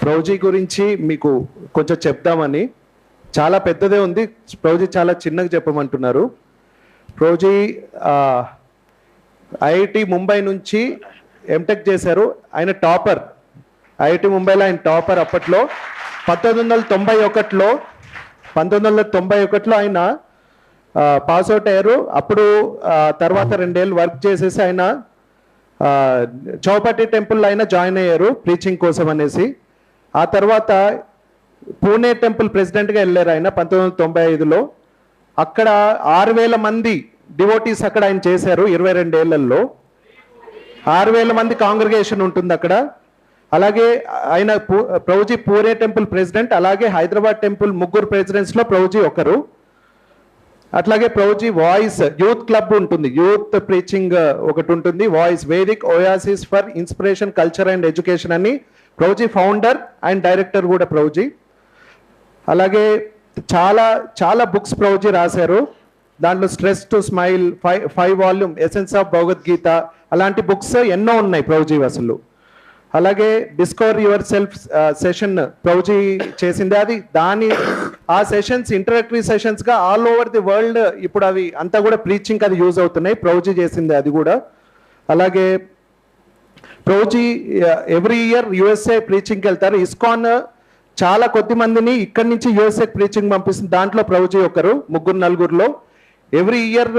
ప్రభుజీ గురించి మీకు కొంచెం చెప్దామని, చాలా పెద్దదే ఉంది, ప్రభుజీ చాలా చిన్నగా చెప్పమంటున్నారు. ప్రభుజీ ఐఐటి ముంబై నుంచి ఎంటెక్ చేశారు. ఆయన టాపర్, ఐఐటి ముంబైలో ఆయన టాపర్. అప్పట్లో 1991లో ఆయన పాస్ అవుట్ అయ్యారు. అప్పుడు తర్వాత 2 ఏళ్ళు వర్క్ చేసేసి ఆయన చౌపటి టెంపుల్ అయినా జాయిన్ అయ్యారు ప్రీచింగ్ కోసం అనేసి. ఆ తర్వాత పూణే టెంపుల్ ప్రెసిడెంట్గా వెళ్ళారు ఆయన 1995లో. అక్కడ 6000 మంది డివోటీస్ అక్కడ ఆయన చేశారు. 22 ఏళ్లలో 6000 మంది కాంగ్రిగేషన్ ఉంటుంది అక్కడ. అలాగే ఆయన ప్రభుజీ పూణే టెంపుల్ ప్రెసిడెంట్, అలాగే హైదరాబాద్ టెంపుల్ ముగ్గురు ప్రెసిడెంట్స్లో ప్రభుజీ ఒకరు. అట్లాగే ప్రభుజీ వాయిస్ యూత్ క్లబ్ ఉంటుంది, యూత్ ప్రీచింగ్ ఒకటి ఉంటుంది, voice Vedic Oasis for inspiration culture and education అని ప్రభుజీ ఫౌండర్ అండ్ డైరెక్టర్ కూడా ప్రభుజీ. అలాగే చాలా చాలా బుక్స్ ప్రభుజీ రాశారు. దాంట్లో stress to smile, 5 volume essence of Bhagavad Gita, అలాంటి బుక్స్ ఎన్నో ఉన్నాయి ప్రభుజీ అసలు. అలాగే discover your self session Prabhuji చేసింది. అది ఆ సెషన్స్ ఇంటరాక్టివ్ సెషన్స్గా ఆల్ ఓవర్ ది వరల్డ్ ఇప్పుడు అవి అంతా కూడా ప్రీచింగ్ అది యూజ్ అవుతున్నాయి. ప్రభుజీ చేసింది అది కూడా. అలాగే ప్రభుజీ ఎవ్రీ ఇయర్ యుఎస్ఏ ప్రీచింగ్కి వెళ్తారు. ఇస్కాన్ చాలా కొద్ది మందిని ఇక్కడి నుంచి యుఎస్ఏ ప్రీచింగ్ పంపిస్తుంది. దాంట్లో ప్రభుజీ ఒకరు, 3-4లో. ఎవ్రీ ఇయర్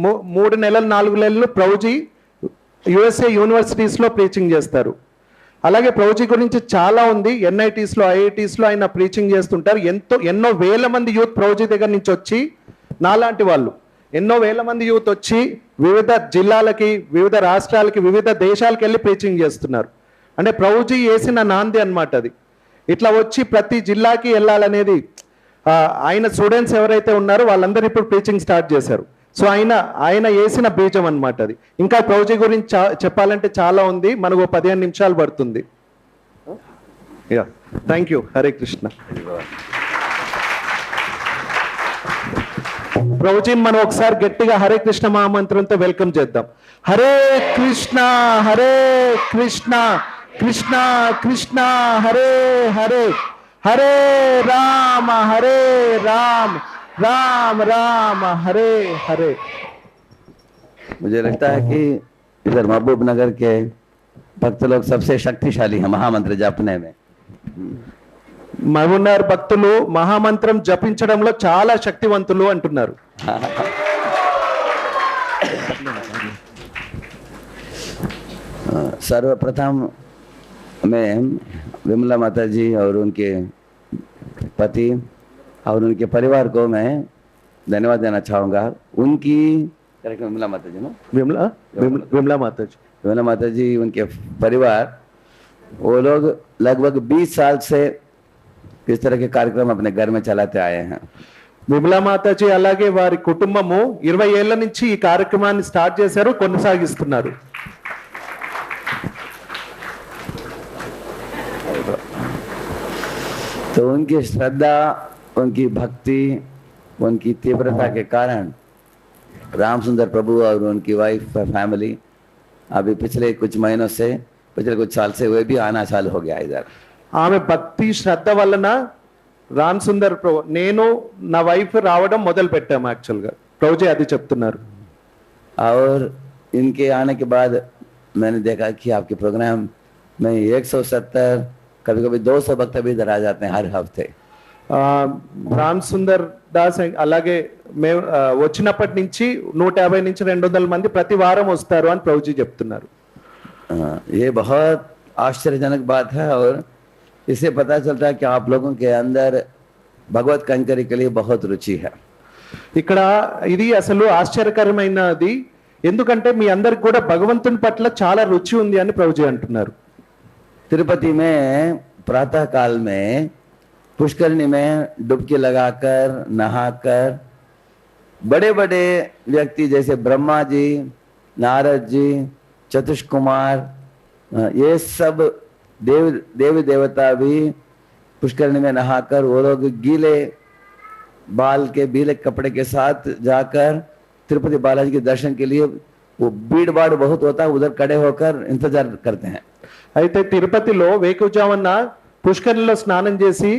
3 నెలలు 4 నెలలు ప్రభుజీ యుఎస్ఏ యూనివర్సిటీస్లో ప్రీచింగ్ చేస్తారు. అలాగే ప్రభుజీ గురించి చాలా ఉంది. ఎన్ఐటీస్లో, ఐఐటీస్లో ఆయన ప్రీచింగ్ చేస్తుంటారు. ఎన్నో వేల మంది యూత్ ప్రభుజీ దగ్గర నుంచి వచ్చి, నాలాంటి వాళ్ళు ఎన్నో వేల మంది యూత్ వచ్చి వివిధ జిల్లాలకి, వివిధ రాష్ట్రాలకి, వివిధ దేశాలకు వెళ్ళి ప్రీచింగ్ చేస్తున్నారు. అంటే ప్రభుజీ వేసిన నాంది అన్నమాట అది. ఇట్లా వచ్చి ప్రతి జిల్లాకి వెళ్ళాలనేది ఆయన స్టూడెంట్స్ ఎవరైతే ఉన్నారో వాళ్ళందరూ ఇప్పుడు ప్రీచింగ్ స్టార్ట్ చేశారు. సో ఆయన వేసిన బీజం అన్నమాట అది. ఇంకా ప్రభుజీ గురించి చెప్పాలంటే చాలా ఉంది, మనకు 15 నిమిషాలు పడుతుంది. Thank you. హరే కృష్ణ. ప్రభుజీని మనం ఒకసారి గట్టిగా హరే కృష్ణ మహామంత్రంతో వెల్కమ్ చేద్దాం. హరే కృష్ణ హరే కృష్ణ కృష్ణ కృష్ణ హరే హరే, హరే రామ राम राम हरे हरे. मुझे लगता है कि इधर महबूब नगर के भक्त लोग सबसे शक्तिशाली हैं महामंत्र जपने में. మహబూబ్ నగర్ భక్తులు మహామంత్రం జపించడంలో చాలా శక్తివంతులు అంటున్నారు. सर्वप्रथम मैं विमला माता जी और उनके पति और उनके परिवार को मैं धन्यवाद देना चाहूँगा. उनकी विमला माता जी, विमला माता जी उनके परिवार, वो लोग लगभग 20 साल से इस तरह के कार्यक्रम अपने घर में चलाते आए हैं. విమలా మాతాజీ అలాగే వారి కుటుంబము 20 ఏళ్ల నుంచి ఈ కార్యక్రమాన్ని స్టార్ట్ చేశారు, కొనసాగిస్తున్నారు. तो उनकी श्रद्धा, उनकी भक्ति, उनकी तीव्रता के कारण राम सुंदर प्रभु और उनकी वाइफ फैमिली अभी पिछले कुछ महीनों से, पिछले कुछ साल से वे भी आना चालू हो गया इधर. ఆమె భక్తి శ్రద్ధ వలన రామ్ సుందర్ ప్రభు, నేను నా వైఫ్ రావడం మొదలు పెట్టాము యాక్చువల్గా. ప్రభుజీ అది చెప్తున్నారు. और इनके आने के बाद मैंने देखा कि आपके प्रोग्राम में 170, कभी-कभी 200 भक्त भी इधर आ जाते हैं हर हफ्ते. రామ్ సుందర్ దాస్ అలాగే మేము వచ్చినప్పటి నుంచి 150 నుంచి 200 మంది ప్రతి వారం వస్తారు అని ప్రభుజీ చెప్తున్నారు. ये बहुत आश्चर्यजनक बात है और इससे पता चलता है कि आप लोगों के अंदर भगवत कंकरी के लिए बहुत रुचि है. ఇక్కడ ఇది అసలు ఆశ్చర్యకరమైనది, ఎందుకంటే మీ అందరికి కూడా భగవంతుని పట్ల చాలా రుచి ఉంది అని ప్రభుజీ అంటున్నారు. तिरुपति में प्रातः काल में पुष्करणी में डुबकी लगाकर, नहाकर बड़े बड़े व्यक्ति जैसे ब्रह्मा जी, नारद जी, चतुष कुमार, ये सब देवी देवता भी पुष्करणी में नहाकर, वो लोग गीले बाल के गीले कपड़े के साथ जाकर तिरुपति बालाजी के दर्शन के लिए, वो भीड़ भाड़ बहुत होता है, उधर खड़े होकर इंतजार करते हैं. అయితే తిరుపతిలో వేకువజామున పుష్కరిలో స్నానం చేసి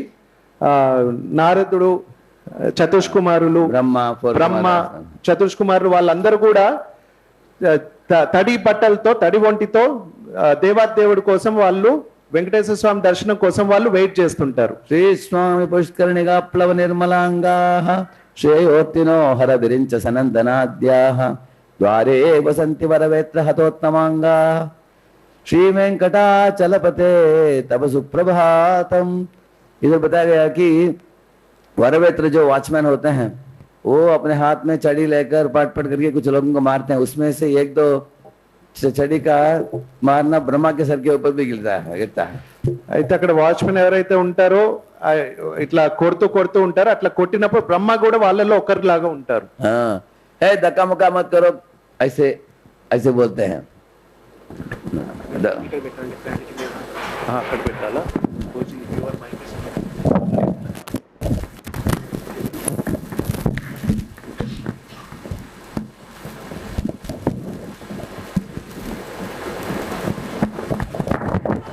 నారదుడు, చతుష్కుమారులు, బ్రహ్మ, చతుష్కుమారులు వాళ్ళందరూ కూడా తడి బట్టలతో, తడి ఒంటితో దేవాదేవుడి కోసం వాళ్ళు వెంకటేశ్వర స్వామి దర్శనం కోసం వాళ్ళు వెయిట్ చేస్తుంటారు. శ్రీ స్వామి పుష్కరిణిగా ప్లవ నిర్మలాంగా శ్రేయోత్తినో హర విరించ సనందనాద్యాః ద్వారే వసంతి వరవేత్ర హతోత్తమాంగా श्री वेंकटाचलपते तब सुप्रभातम। इधर बताया गया कि वरवेत्र जो वॉचमैन होते हैं वो अपने हाथ में छड़ी लेकर पट पट करके कुछ लोगों को मारते हैं। उसमें से एक दो छड़ी का मारना ब्रह्मा के सर के ऊपर भी गिरता है। అయితే అక్కడ వాచ్మెన్ ఎవరైతే ఉంటారో ఇట్లా కొడుతూ ఉంటారు. అట్లా కొట్టినప్పుడు బ్రహ్మ కూడా వాళ్ళలో ఒకరిలాగా ఉంటారు. ఏ धक्का मुक्का मत करो, ऐसे ऐसे बोलते हैं। అక్కడ పెట్టాలా?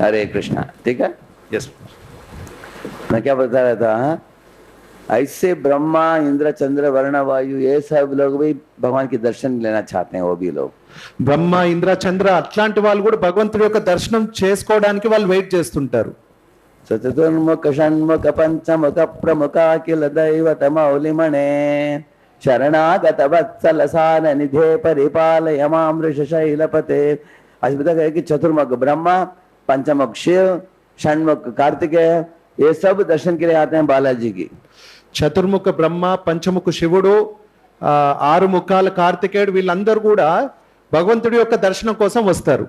हरे कृष्णा। ठीक है, यस। मैं क्या बता रहा था, ऐसे ब्रह्मा, इंद्र, चंद्र, वरुण, वायु ये सब लोग भी भगवान के दर्शन लेना चाहते हैं। वो भी लोग బ్రహ్మ, ఇంద్ర, చంద్ర అట్లాంటి వాళ్ళు కూడా భగవంతుడి యొక్క దర్శనం చేసుకోవడానికి వాళ్ళు వెయిట్ చేస్తుంటారు. చతుర్ముఖ షణ్ముఖ పంచముఖ ప్రముఖ అఖిల దైవత మౌలిమణే శరణాగత వత్సల సార నిధే పరిపాలయ మామృష శైలపతే। आज बताया गया कि चतुर्मुख ब्रह्मा, पंचमुख शिव, षण्मुख कार्तिकेय ये सब दर्शन के लिए आते हैं बालाजी की। చతుర్ముఖ బ్రహ్మ, పంచముఖ శివుడు, ఆరు ముఖాల కార్తికేయుడు వీళ్ళందరూ కూడా భగవంతుడి యొక్క దర్శనం కోసం వస్తారు.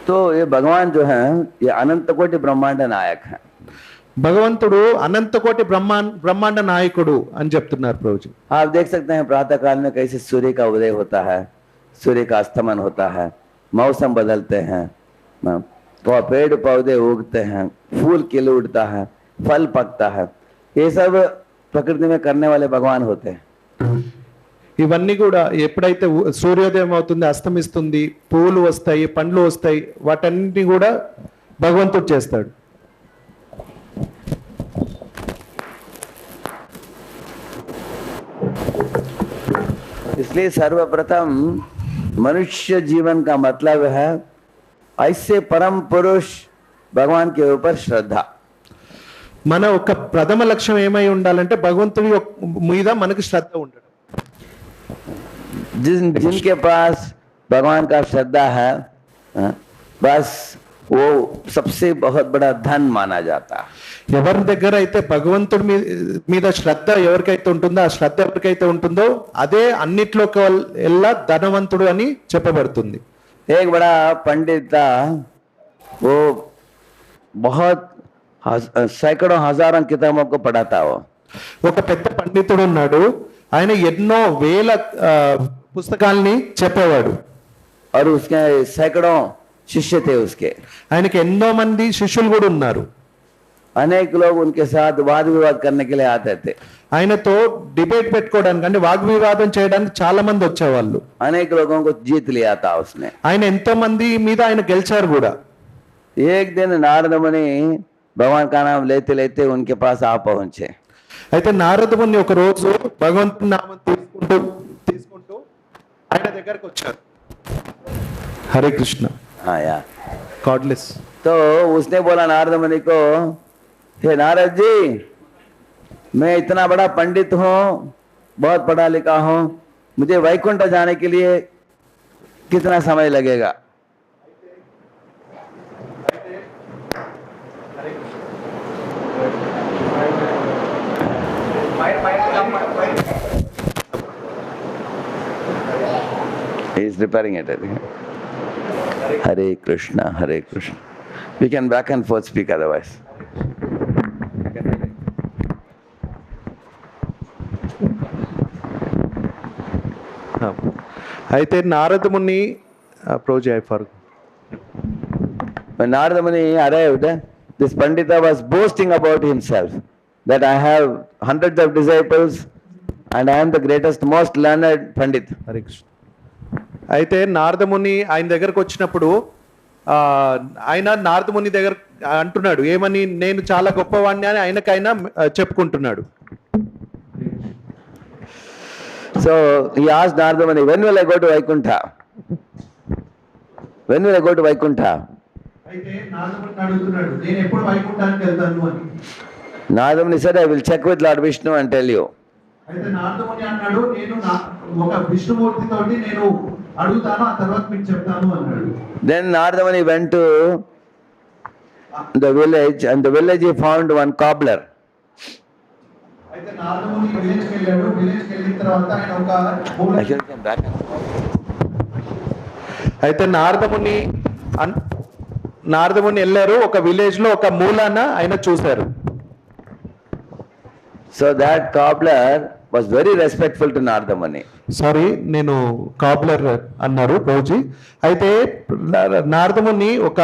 तो ये भगवान जो है ये अनंत कोटि ब्रह्मांड नायक है। భగవంతుడు అనంతకోటి బ్రహ్మాండ నాయకుడు అని చెప్తున్నారు ప్రభుజీ. आप देख सकते हैं प्रातः काल में कैसे सूर्य का उदय होता है, सूर्य का अस्तमन होता है, मौसम बदलते हैं, पेड़ पौधे उगते हैं, फूल खिल उठता है, फल पकता है। ये सब प्रकृति में करने वाले भगवान होते हैं। ఇవన్నీ కూడా ఎప్పుడైతే సూర్యోదయం అవుతుంది, అస్తమిస్తుంది, పూలు వస్తాయి, పండ్లు వస్తాయి, వాటన్నిటిని కూడా భగవంతుడు చేస్తాడు. इसलिए सर्वप्रथम मनुष्य जीवन का मतलब है ऐसे परम पुरुष भगवान के ऊपर श्रद्धा। మన ఒక ప్రథమ లక్ష్యం ఏమై ఉండాలంటే భగవంతుడి మీద మనకి శ్రద్ధ ఉండడం. जिनके पास भगवान का श्रद्धा है बस वो सबसे बहुत बड़ा धन माना जाता है। ఎవరి దగ్గర అయితే భగవంతుడి మీద శ్రద్ధ ఎవరికైతే ఉంటుందో, ఆ శ్రద్ధ ఎవరికైతే ఉంటుందో అదే అన్నిట్లో ఎల్లా ధనవంతుడు అని చెప్పబడుతుంది. एक बड़ा पंडित था, वो बहुत सैकड़ों हजारों किताबों को पढ़ाता। वो ఒక పెద్ద పండితుడు ఉన్నాడు, ఆయన ఎన్నో వేల పుస్తకాల్ని చెప్పేవాడు. और उसके सैकड़ों शिष्य थे उसके। ఆయనకి ఎన్నో మంది శిష్యులు కూడా ఉన్నారు. अनेक लोग उनके साथ वाद विवाद करने के लिए आते थे। ఆయనతో డిబేట్ పెట్టుకోవడానికి అంటే వాగ్వివాదం చేయడానికి చాలా మంది వచ్చేవాళ్ళు. अनेक लोगों को जीत लिया था उसने। ఆయన ఎంతో మంది మీద ఆయన గెలిచారు కూడా. एक दिन नारद मुनि भगवान का नाम लेते लेते उनके पास आ पहुंचे। అయితే నారద ముని ఒక రోజు భగవంతుని నామం తీసుకుంటూ ఆయన దగ్గరకు వచ్చారు. హరే కృష్ణ. हाँ यार, గాడ్లెస్. तो उसने बोला नारद मुनि को, हे नारद जी, मैं इतना बड़ा पंडित हूँ, बहुत पढ़ा लिखा हूँ, मुझे वैकुंठ जाने के लिए कितना समय लगेगा? He is repairing it, I think. Hare Krishna, Hare Krishna. We can back and forth speak otherwise. అయితే నారద ముని When Narada Muni arrived, this Pandita was boasting about himself that I have hundreds of disciples and I am the greatest, most learned Pandit. Hare Krishna. అయితే నారద ముని ఆయన దగ్గరకు వచ్చినప్పుడు ఆయన నారదముని దగ్గర అంటున్నాడు ఏమని, నేను చాలా గొప్పవాడిని అని ఆయనకైనా చెప్పుకుంటున్నాడు. So he asked Narada Muni, when will I go to Vaikuntha? When will I go to Vaikuntha? అయితే నారదముని అడుగుతున్నాడు నేను ఎప్పుడు వైకుంఠానికి వెళ్తాను అని. Narada Muni said, I will check with Lord Vishnu and tell you. అయితే నారదముని అన్నాడు నేను ఒక విష్ణుమూర్తి తోటి నేను అడుగుతాను, ఆ తర్వాత మీకు చెప్తాను అన్నాడు. Then Narada Muni went to the village, and the village he found one cobbler. అయితే నారదముని విలేజ్కి వెళ్ళాడు. విలేజ్కి వెళ్ళిన తర్వాత ఆయన ఒక అయితే నారదముని వెళ్ళారు. ఒక విలేజ్ లో ఒక మూలాన ఆయన చూశారు. So that cobbler was very respectful to Narada Muni. Sorry, నేను కాబ్లర్ అన్నారు రోజు. అయితే నారదముని ఒక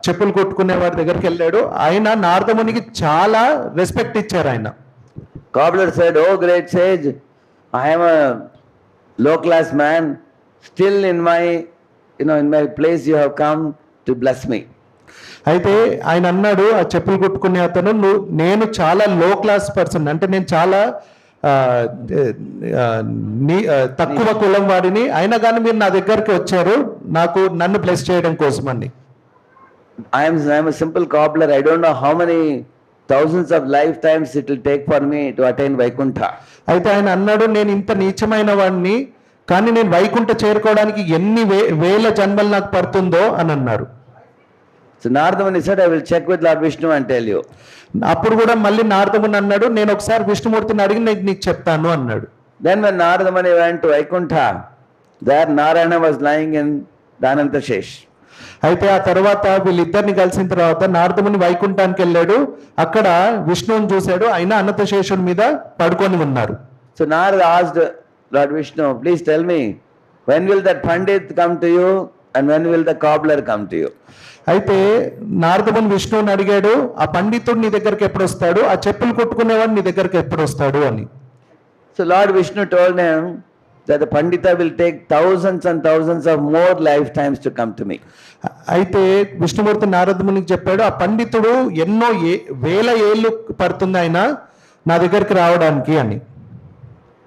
చెప్పులు కొట్టుకునే వారి దగ్గరికి వెళ్ళాడు. ఆయన నారదమునికి చాలా రెస్పెక్ట్ ఇచ్చారు ఆయన. Cobbler said, oh great sage, I am a low class man, still in my place you have come to bless me. అయితే ఆయన అన్నాడు ఆ చెప్పులు కొట్టుకునే అతను, నేను చాలా లో క్లాస్ పర్సన్, అంటే నేను చాలా తక్కువ కులం వాడిని, అయినా కానీ మీరు నా దగ్గరికి వచ్చారు నన్ను బ్లెస్ చేయడం కోసం అని. I am a simple cobbler. I don't know how many thousands of lifetimes it will take for me to attain Vaikuntha. అయితే ఆయన అన్నాడు నేను ఇంత నీచమైన వాడిని, కానీ నేను వైకుంఠ చేరుకోవడానికి ఎన్ని వేల జన్మలు నాకు పడుతుందో అని అన్నారు. So Narada Muni said, I will check with Lord Vishnu and tell you. అప్పుడు కూడా మళ్ళీ నారదముని అన్నాడు నేను ఒకసారి విష్ణుమూర్తిని అడిగి నీకు చెప్తాను అన్నాడు. Then when Narada Muni went to Vaikuntha, there Narayana was lying in Danantashesh. అయితే ఆ తర్వాత వీళ్ళిద్దరిని కలిసిన తర్వాత నారదముని వైకుంఠానికి వెళ్ళాడు. అక్కడ విష్ణువుని చూశాడు, ఆయన అనంతశేషుని మీద పడుకొని ఉన్నారు. So Narada asked Lord Vishnu, please tell me, when will that Pandit come to you and when will the cobbler come to you? అయితే నారదముని విష్ణువుని అడిగాడు, ఆ పండితుడు నీ దగ్గరికి ఎప్పుడు వస్తాడు, ఆ చెప్పులు కొట్టుకునేవాడు నీ దగ్గరికి ఎప్పుడు వస్తాడు అని. So Lord Vishnu told him that the Pandita will take thousands and thousands of more lifetimes to come to me. అయితే విష్ణుమూర్తి నారదమునికి చెప్పాడు, ఆ పండితుడు ఎన్నో వేల ఏళ్ళు పడుతుంది ఆయన నా దగ్గరికి రావడానికి అని.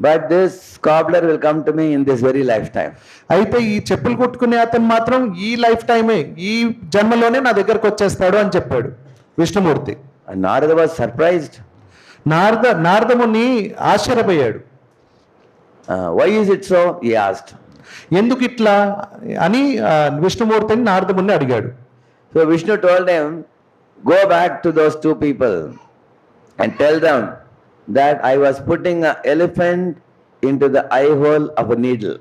But this cobbler will come to me in this very lifetime. అయితే ఈ చెప్పులు కొట్టుకునే అతను మాత్రం ఈ లైఫ్ టైమే, ఈ జన్మలోనే నా దగ్గరకు వచ్చేస్తాడు అని చెప్పాడు Vishnumurthy. And Narada was surprised. Naradamuni ఆశ్చర్యపోయాడు. Why is it so? He asked. ఎందుకు ఇట్లా అని విష్ణుమూర్తిని నారదముని అడిగాడు. So Vishnu told him, go back to those two people and tell them that I was putting an elephant into the eye hole of a needle.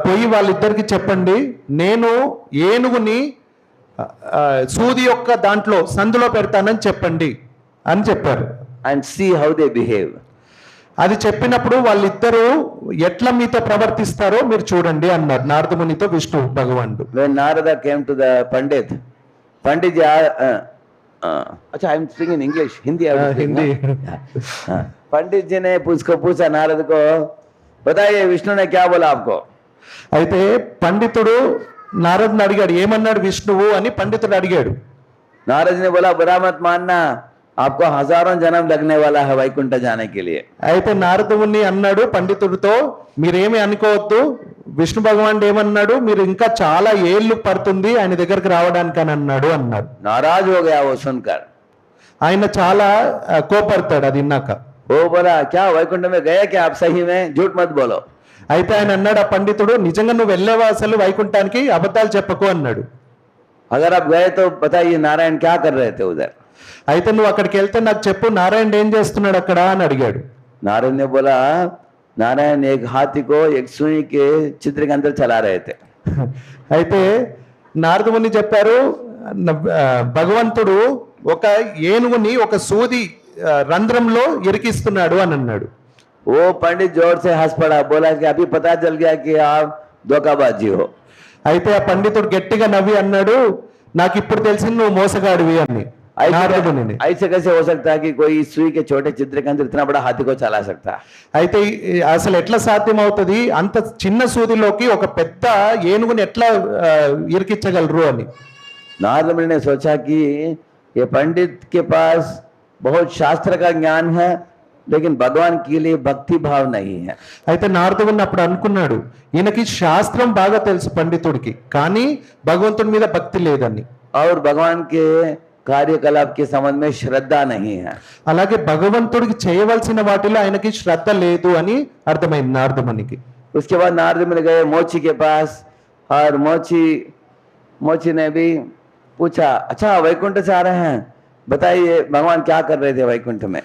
పోయి వాళ్ళిద్దరికి చెప్పండి, నేను ఏనుగుని సూది యొక్క దాంట్లో సందులో పెడతానని చెప్పండి అని చెప్పారు. And see how they behave. అది చెప్పినప్పుడు వాళ్ళిద్దరూ ఎట్లా మీతో ప్రవర్తిస్తారో మీరు చూడండి అన్నారు నారదమునితో విష్ణు భగవానుడు. When Narada came to the Pandit ji, अच्छा I am speaking in English, Hindi. Hindi. पंडित जी ने उसको पूछा नारद को, बताइए विष्णु ने क्या बोला आपको? అయితే పండితుడు నారదుని అడిగాడు, ఏమన్నాడు విష్ణువు అని పండితుడు అడిగాడు. नारद ने बोला, बुरा मत मानना, आपको हजारों जन्म लगने वाला है वैकुंठ जाने के लिए. అయితే నారదుని అన్నాడు పండితుడితో, మీరేమి అనుకోవద్దు, విష్ణు భగవానుడు ఏమన్నాడు, మీరు ఇంకా చాలా ఏళ్ళు పడుతుంది ఆయన దగ్గరికి రావడానికి అని అన్నాడు అన్నాడు. नाराज हो गया वो सुनकर. ఆయన చాలా కోపడతాడు అది విన్నాక. वो बोला, क्या वैकुंठ में गए क्या आप सही में? झूठ मत बोलो. అయితే ఆయన అన్నాడు ఆ పండితుడు, నిజంగా నువ్వు వెళ్ళేవా అసలు వైకుంఠానికి, అబద్ధాలు చెప్పకు అన్నాడు. अगर आप गए तो बताइए नारायण क्या कर रहे थे उधर? అయితే నువ్వు అక్కడికి వెళ్తే నాకు చెప్పు, నారాయణ ఏం చేస్తున్నాడు అక్కడ అని అడిగాడు. नारायण ने बोला, नारायण एक हाथी को एक सुई के चित्र के अंदर चला रहे थे. అయితే నారదముని చెప్పారు, భగవంతుడు ఒక ఏనుగుని ఒక సూది రంధ్రంలో ఇరికిస్తున్నాడు అని అన్నాడు. वो पंडित जोर से हंस पड़ा, बोला कि अभी पता चल गया कि आप धोखाबाजी हो. అయితే ఆ పండితుడు గట్టిగా నవ్వి అన్నాడు, నాకు ఇప్పుడు తెలిసింది నువ్వు మోసగాడివి అని. నారదుని. ऐसे कैसे हो सकता है कि कोई सुई के छोटे चित्र के अंदर इतना बड़ा हाथी को चला सकता है? అయితే అసలు ఎట్లా సాధ్యం అవుతుంది అంత చిన్న సూదిలోకి ఒక పెద్ద ఏనుగుని ఎట్లా ఇరికించగలరు అని. नारद मुनि ने सोचा कि ये पंडित के पास बहुत शास्त्र का ज्ञान है, लेकिन भगवान के लिए भक्ति भाव नहीं है. అయితే నారదుని అప్పుడు అనుకున్నాడు, ఈయనకి శాస్త్రం బాగా తెలుసు పండితుడికి, కానీ భగవంతుడి మీద భక్తి లేదని. और भगवान के कार्यकलाप के संबंध में श्रद्धा नहीं है. అలాగే భగవంతుడికి చేయవలసిన వాటిలో ఆయనకి శ్రద్ధ లేదు అని అర్థమైంది నారదమునికి. उसके बाद नारद मुनि गए मोची के पास, और मोची ने भी पूछा, अच्छा वैकुंठ से आ रहे हैं, बताइए भगवान क्या कर रहे थे वैकुंठ में?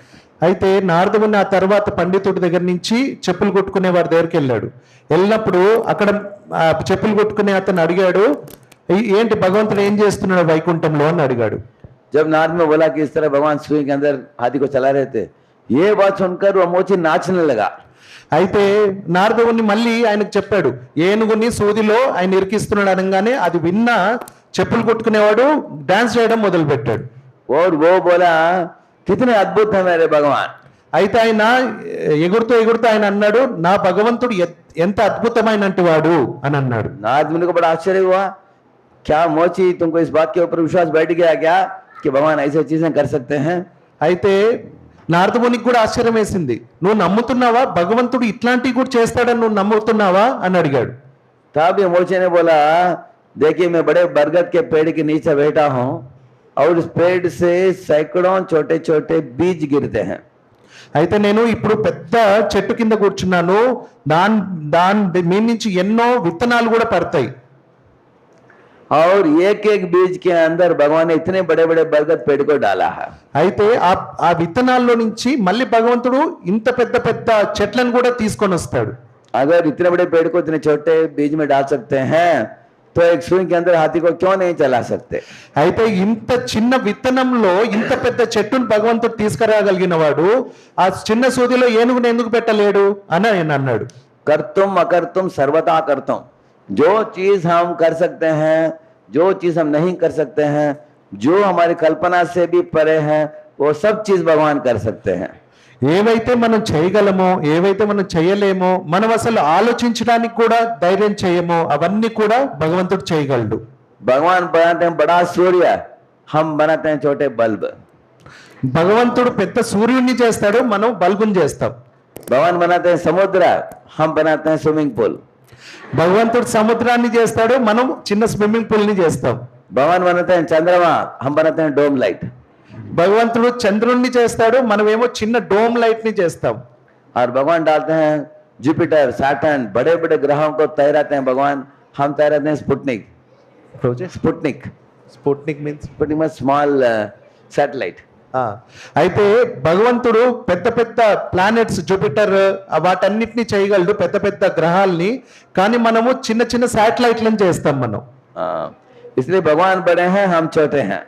అయితే నారదముని ఆ తర్వాత పండితుడి దగ్గర నుంచి చెప్పులు కొట్టుకునే వారి దగ్గరికి వెళ్ళాడు. వెళ్ళినప్పుడు అక్కడ చెప్పులు కొట్టుకునే అతను అడిగాడు, ఏంటి భగవంతుడు ఏం చేస్తున్నాడు వైకుంఠంలో అని అడిగాడు. जब नारद में बोला कि इस तरह भगवान सुई के अंदर हाथी को चला रहे थे, ये बात सुनकर वो मोची नाचने लगा. అయితే నారదుని మళ్ళీ ఆయనకు చెప్పాడు, ఏనుగుని సూదిలో ఆయన ఇరికిస్తున్నాడు అనగానే అది విన్న చెప్పులు కొట్టుకునేవాడు డాన్స్ చేయడం మొదలు పెట్టాడు. और वो बोला, कितने अद्भुत है मेरे भगवान. అయితే ఆయన ఎగురుతూ ఎగురుతూ ఆయన అన్నాడు, నా భగవంతుడు ఎంత అద్భుతమైనటువంటి వాడు అని అన్నాడు. नारद मुनि को बड़ा आश्चर्य हुआ, क्या मोची तुमको इस बात के ऊपर विश्वास बैठ गया क्या कि भगवान ऐसी चीजें कर सकते हैं? అయితే నారదమునికి కూడా ఆశ్చర్యం వేసింది, నువ్వు నమ్ముతున్నావా భగవంతుడు ఇట్లాంటివి కూడా చేస్తాడని నువ్వు నమ్ముతున్నావా అని అడిగాడు. तब ये मोची ने बोला, देखिए मैं बड़े बरगद के पेड़ के नीचे बैठा हूं, और उस पेड़ से सैकड़ों छोटे छोटे बीज गिरते हैं. అయితే నేను ఇప్పుడు పెద్ద చెట్టు కింద కూర్చున్నాను, దాని మీ నుంచి ఎన్నో విత్తనాలు కూడా పడతాయి. और एक एक बीज के अंदर भगवान ने इतने बड़े बड़े बरगद पेड़ को डाला है. అయితే ఆ విత్తనాల్లో నుంచి మళ్ళీ భగవంతుడు ఇంత పెద్ద పెద్ద చెట్లను కూడా తీసుకొని వస్తాడు. अगर इतने बड़े पेड़ को इतने छोटे बीज में डाल सकते हैं, तो एक सुई के अंदर हाथी को क्यों नहीं चला सकते? అయితే ఇంత చిన్న విత్తనంలో ఇంత పెద్ద చెట్టును భగవంతుడు తీసుకురాగలిగిన వాడు ఆ చిన్న సూదిలో ఏనుగుని ఎందుకు పెట్టలేడు అని ఆయన అన్నాడు. कर्तुम अकर्तुम सर्वथा कर्तुम. जो चीज हम कर सकते हैं, जो चीज हम नहीं कर सकते हैं, जो हमारी कल्पना से भी परे है, वो सब चीज भगवान कर सकते हैं. ఏవైతే మనం చేయగలమో, ఏవైతే మనం చేయలేమో, మనం అసలు ఆలోచించడానికి కూడా ధైర్యం చేయమో అవన్నీ కూడా భగవంతుడు చేయగలడు. भगवान बनाते हैं बड़ा सूर्य, हम बनाते हैं छोटे बल्ब. భగవంతుడు పెద్ద సూర్యుడిని చేస్తాడు, మనం బల్బుని చేస్తాం. भगवान बनाते हैं समुद्र, हम बनाते हैं स्विमिंग पूल. భగవంతుడు సముద్రాన్ని చేస్తాడు, మనం చిన్న స్విమ్మింగ్ పూల్ ని చేస్తాం. भगवान बनाते हैं चंद्रमा, हम बनाते हैं डोम लाइट. భగవంతుడు చంద్రుణ్ణి చేస్తాడు, మనమేమో చిన్న డోమ్ లైట్ ని చేస్తాం. और भगवान डालते हैं जुपिटर, सैटर्न, बड़े बड़े ग्रहों को तैराते हैं भगवान, हम तैराते हैं Sputnik. Sputnik Sputnik means Sputnik में स्मॉल सैटेलाइट. అయితే భగవంతుడు పెద్ద పెద్ద ప్లానెట్స్ జూపిటర్ వాటన్నిటిని చేయగలడు, పెద్ద పెద్ద గ్రహాలని, కానీ మనము చిన్న చిన్న శాటిలైట్లను చేస్తాం మనం. इसलिए भगवान बड़े हैं, हम छोटे हैं.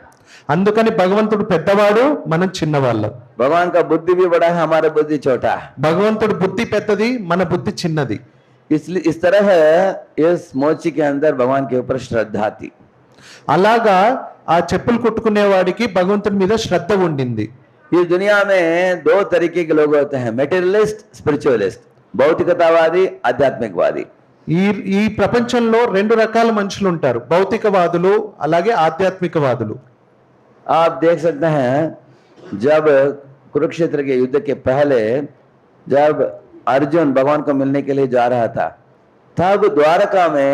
అందుకని భగవంతుడు పెద్దవాడు, మనం చిన్నవాళ్ళం. भगवान का बुद्धि भी बड़ा है, हमारा बुद्धि छोटा है. భగవంతుడు బుద్ధి పెద్దది, మన బుద్ధి చిన్నది. इसलिए इस तरह इस मोची के अंदर भगवान के ऊपर श्रद्धा थी. అలాగా ఆ చెప్పులు కుట్టుకునే వాడికి భగవంతుడి మీద శ్రద్ధ ఉండింది. इस दुनिया में दो तरीके के लोग होते हैं, मेटेरियलिस्ट, स्पिरिचुअलिस्ट. भौतिकतावादी, आध्यात्मिकवादी. ఈ ప్రపంచంలో రెండు రకాల మనుషులు ఉంటారు, భౌతికవాదులు అలాగే ఆధ్యాత్మికవాదులు. आप देख सकते हैं, जब कुरुक्षेत्र के युद्ध के पहले जब अर्जुन भगवान को मिलने के लिए जा रहा था, तब द्वारका में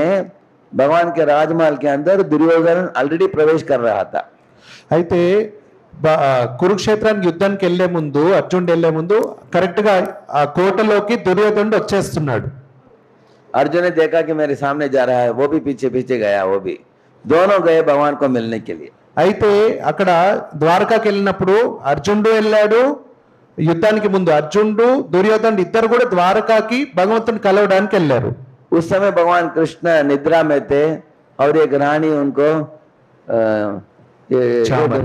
भगवान के राजमहल के अंदर दुर्योधन ऑलरेडी प्रवेश कर रहा था. అయితే కురుక్షేత్రానికి యుద్ధానికి వెళ్లే ముందు, అర్జునుడు వెళ్లే ముందు కరెక్ట్ గా ఆ కోటలోకి దుర్యోధనుడు వచ్చేస్తున్నాడు. अर्जुन ने देखा कि मेरे सामने जा रहा है, वो भी पीछे पीछे गया, वो भी दोनों गए भगवान को मिलने के लिए. అయితే అక్కడ ద్వారకాకి వెళ్ళినప్పుడు అర్జునుడు వెళ్ళాడు, యుద్ధానికి ముందు అర్జునుడు దుర్యోధనుడు ఇద్దరు కూడా ద్వారకాకి భగవంతుని కలవడానికి వెళ్ళారు. उस समय भगवान कृष्ण निद्रा में थे, और एक रानी उनको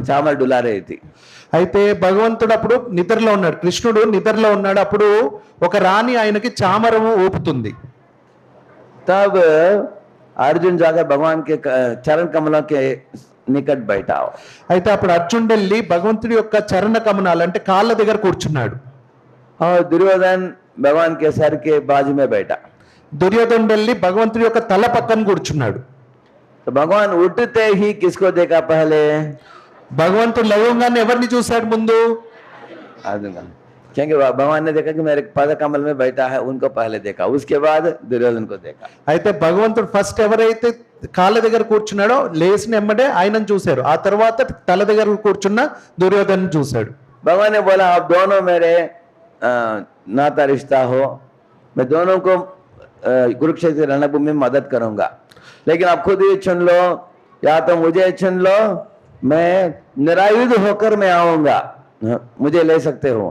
चामर डुला रही थी. అయితే భగవంతుడు అప్పుడు నిద్రలో ఉన్నాడు, కృష్ణుడు నిద్రలో ఉన్నాడు. అప్పుడు ఒక రాణి ఆయనకి చామరము ఊపుతుంది. तब अर्जुन जाकर भगवान के चरण कमलों के निकट बैठा हो। అయితే అప్పుడు అర్జునుడు వెళ్ళి భగవంతుడి యొక్క చరణ కమనాలు అంటే కాళ్ళ దగ్గర కూర్చున్నాడు. और दुर्योधन भगवान के सर के बाजू में बैठा। దుర్యోధనుడు వెళ్ళి భగవంతుడి యొక్క తల పక్కన కూర్చున్నాడు. तो भगवान उठते ही किसको देखा पहले? భగవంతుడు లేవగానే ఎవరిని చూశాడు ముందు? अर्जुन का। क्योंकि भगवान ने देखा कि मेरे पद कमल में बैठा है, उनको पहले देखा, उसके बाद दुर्योधन को देखा। అయితే భగవంతుడు ఫస్ట్ ఎవరైతే కాళ్ళ దగ్గర కూర్చున్నాడో లేచిన ఎమ్మడే ఆయనను చూశారు. ఆ తర్వాత తల దగ్గర కూర్చున్న దుర్యోధను చూశాడు. भगवान ने बोला आप दोनों मेरे नाता रिश्ता हो, मैं दोनों को कुरुक्षेत्र रणभूमि में मदद करूंगा, लेकिन आप खुद ही चुन लो, या तो मुझे चुन लो, मैं निरायुध होकर मैं आऊंगा, मुझे ले सकते हो,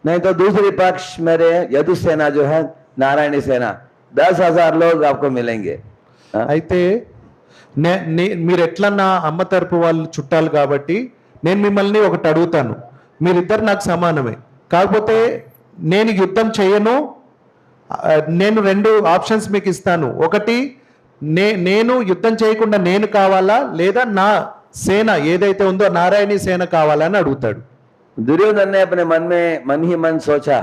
नहीं तो दूसरी पक्ष मेरे यदु सेना जो है नारायणी सेना 10,000 लोग आपको मिलेंगे। అయితే మీరు ఎట్లా నా అమ్మ తరపు వాళ్ళు చుట్టాలు కాబట్టి నేను మిమ్మల్ని ఒకటి అడుగుతాను, మీరిద్దరు నాకు సమానమే, కాకపోతే నేను యుద్ధం చేయను, నేను రెండు ఆప్షన్స్ మీకు ఇస్తాను, ఒకటి నేను యుద్ధం చేయకుండా నేను కావాలా, లేదా నా సేన ఏదైతే ఉందో నారాయణీ సేన కావాలని అడుగుతాడు. दुर्योधन ने अपने मन ही मन सोचा,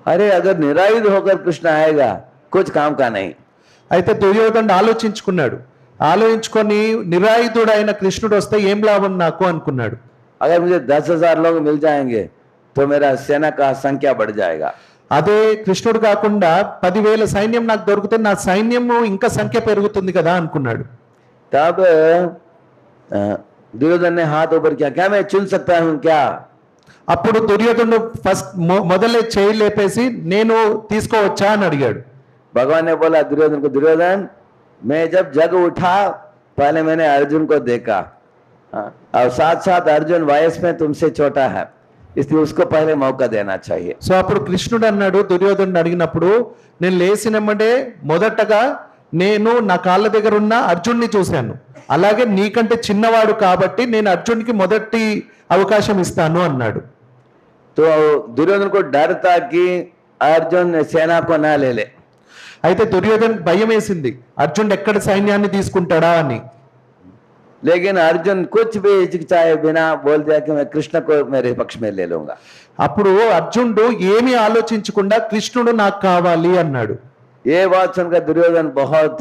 अरे अगर निरायुध होकर कृष्ण आएगा कुछ काम का नहीं। అయితే దుర్యోధనుడు ఆలోచించుకొని నిరాయుధుడైన కృష్ణుడు వస్తే ఏం లాభం నాకు అనుకున్నాడు. अगर मुझे 10,000 लोग मिल जाएंगे तो मेरा सेना का संख्या बढ़ जाएगा। అదే కృష్ణుడు కాకుండా 10,000 సైన్యం నాకు దొరికితే నా సైన్యము ఇంకా సంఖ్య పెరుగుతుంది కదా అనుకున్నాడు. तब दुर्योधन ने हाथ ऊपर किया, क्या मैं चुन सकता हूं क्या? అప్పుడు దుర్యోధనుడు ఫస్ట్ మొదలే చేయి లేపేసి నేను తీసుకోవచ్చా అని అడిగాడు. भगवान ने बोला दुर्योधन को, दुर्योधन मैं जब जग उठा पहले मैंने अर्जुन को देखा, और साथ साथ अर्जुन वयस में तुमसे छोटा है, इसलिए उसको पहले मौका देना चाहिए। సో అప్పుడు కృష్ణుడు అన్నాడు దుర్యోధనుడు అడిగినప్పుడు, నేను లేచినమ్మడే మొదటగా నేను నా కాళ్ళ దగ్గర ఉన్న అర్జున్ని చూశాను, అలాగే నీకంటే చిన్నవాడు కాబట్టి నేను అర్జున్కి మొదటి అవకాశం ఇస్తాను అన్నాడు. तो दुर्योधन को डर था कि अर्जुन सेना को ना ले ले। అయితే దుర్యోధన్ భయం వేసింది అర్జునుడు ఎక్కడ సైన్యాన్ని తీసుకుంటాడా అని. लेकिन अर्जुन कुछ भी हिचकिचाए बिना बोल दिया कि मैं कृष्ण को मेरे पक्ष में ले लूंगा। అప్పుడు అర్జునుడు ఏమీ ఆలోచించకుండా కృష్ణుడు నాకు కావాలి అన్నాడు. ये बात सुनकर दुर्योधन बहुत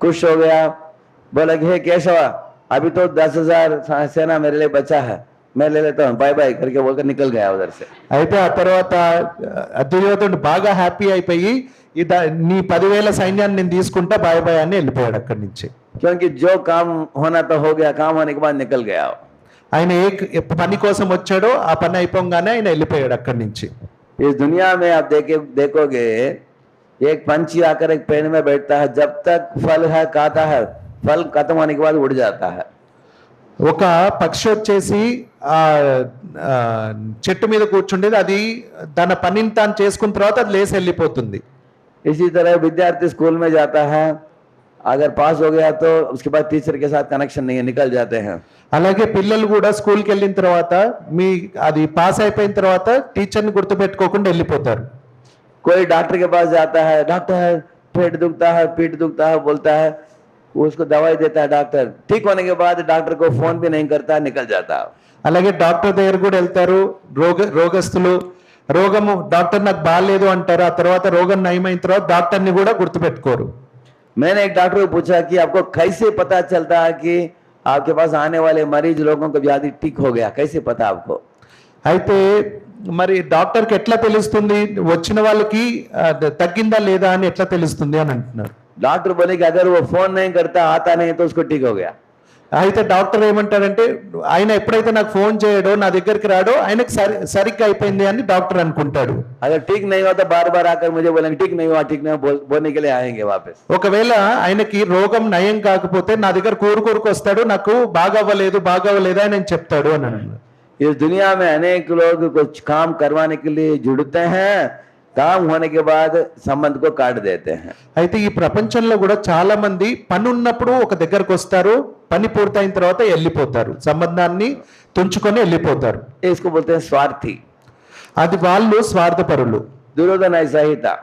खुश हो गया, बोला कि हे केशव, अभी तो 10,000 सेना मेरे लिए बचा है, मैं ले लेता हूँ, बाय बाय करके बोलकर निकल गया उधर से। అయితే ఆ తర్వాత దుర్యోధనుడు బాగా హ్యాపీ అయిపోయి నీ 10,000 సైన్యాన్ని నేను తీసుకుంటా బాయ్ బాయ్ అని వెళ్ళిపోయాడు అక్కడి నుంచి. क्योंकि जो काम होना तो हो गया, काम होने के बाद निकल गया। ఆయన ఏ పని కోసం వచ్చాడో ఆ పని అయిపోగానే ఆయన వెళ్ళిపోయాడు అక్కడి నుంచి. इस दुनिया में आप देखोगे एक पंछी आकर एक पेड़ में बैठता है, जब तक फल है खाता है, फल खत्म होने के बाद उड़ जाता है। ఒక పక్షి వచ్చేసి ఆ చెట్టు మీద కూర్చుండేది, అది తన పనిని తాను చేసుకున్న తర్వాత అది లేసి వెళ్ళిపోతుంది. इसी तरह विद्यार्थी स्कूल में जाता है, अगर पास हो गया तो उसके बाद टीचर के साथ कनेक्शन नहीं है, निकल जाते हैं। అలాగే పిల్లలు కూడా స్కూల్కి వెళ్ళిన తర్వాత అది పాస్ అయిపోయిన తర్వాత టీచర్ని గుర్తుపెట్టుకోకుండా వెళ్ళిపోతారు. कोई डॉक्टर के पास जाता है, डॉक्टर पेट दुखता है, पीठ दुखता है, बोलता है, उसको दवाई देता है डॉक्टर, ठीक होने के बाद डॉक्टर को फोन भी नहीं करता, निकल जाता है। అలాగే డాక్టర్ దగ్గర కూడా వెళ్తారు రోగస్తులు, రోగము డాక్టర్ నాకు బాగాలేదు అంటారు, ఆ తర్వాత రోగం నయమైన తర్వాత డాక్టర్ని కూడా గుర్తుపెట్టుకోరు. मैंने एक डॉक्टर को पूछा कि आपको कैसे पता चलता है कि आपके पास आने वाले मरीज लोगों को व्याधि ठीक हो गया, कैसे पता आपको? అయితే మరి డాక్టర్కి ఎట్లా తెలుస్తుంది వచ్చిన వాళ్ళకి తగ్గిందా లేదా అని ఎట్లా తెలుస్తుంది అని అంటున్నారు. डॉक्टर बोले कि अगर वो फोन नहीं करता, आता नहीं तो उसको ठीक हो गया। అయితే డాక్టర్ ఏమంటారంటే ఆయన ఎప్పుడైతే నాకు ఫోన్ చేయడో నా దగ్గరికి రాడో ఆయనకి సరిగ్గా అయిపోయింది అని డాక్టర్ అనుకుంటాడు. अगर ठीक नहीं हुआ तो बार बार आकर मुझे बोलेंगे ठीक नहीं हुआ, ठीक नहीं हुआ बोलने के लिए आएंगे वापस। ఒకవేళ ఆయనకి రోగం నయం కాకపోతే నా దగ్గర కోరుకోరుకు వస్తాడు, నాకు బాగవ్వలేదు అని నేను చెప్తాడు అని అన్నాడు. इस दुनिया में अनेक लोग कुछ काम करवाने के लिए जुड़ते हैं, काम होने के बाद संबंध को काट देते हैं। అయితే ఈ ప్రపంచంలో కూడా చాలా మంది పని ఉన్నప్పుడు ఒక దగ్గరకు వస్తారు, పని పూర్తయిన తర్వాత వెళ్ళిపోతారు, సంబంధాన్ని తుంచుకొని వెళ్ళిపోతారు. इसको बोलते हैं स्वार्थी। అది వాళ్ళు స్వార్థపరులు. दुर्योधन ऐसा ही था।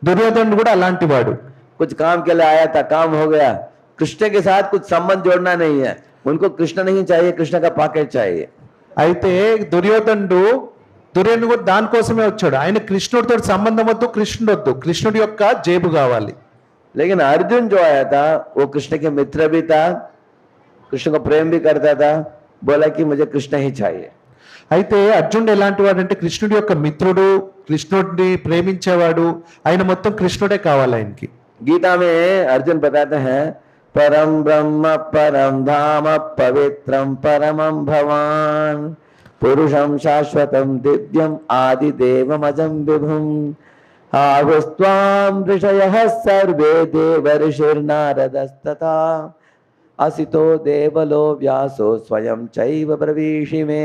దుర్యోధనుడు కూడా అలాంటి వాడు. कुछ काम के लिए आया था, काम हो गया, कृष्ण के साथ कुछ संबंध जोड़ना नहीं है, उनको कृष्ण नहीं चाहिए, कृष्ण का पॉकेट चाहिए। అయితే దుర్యోధనుడు కూడా దానికోసమే వచ్చాడు. ఆయన కృష్ణుడితో సంబంధం వద్దు, కృష్ణుడు వద్దు, కృష్ణుడి యొక్క జేబు కావాలి. लेकिन अर्जुन जो आया था वो कृष्ण के मित्र भी था, कृष्ण को प्रेम भी करता था, बोला कि मुझे कृष्ण ही चाहिए। అయితే అర్జునుడు ఎలాంటి వాడు అంటే కృష్ణుడి యొక్క మిత్రుడు, కృష్ణుడిని ప్రేమించేవాడు, ఆయన మొత్తం కృష్ణుడే కావాలి ఆయనకి. गीता में अर्जुन बताते हैं परम ब्रह्म परम धाम पवित्रम परमं भवान पुरुषं शाश्वतं दिव्यम आदिदेवमजं विभुम आहुस्त्वां ऋषयः सर्वे देवर्षिर्नारदस्तथा असितो देवलो व्यासो स्वयं चैव ब्रवीषि मे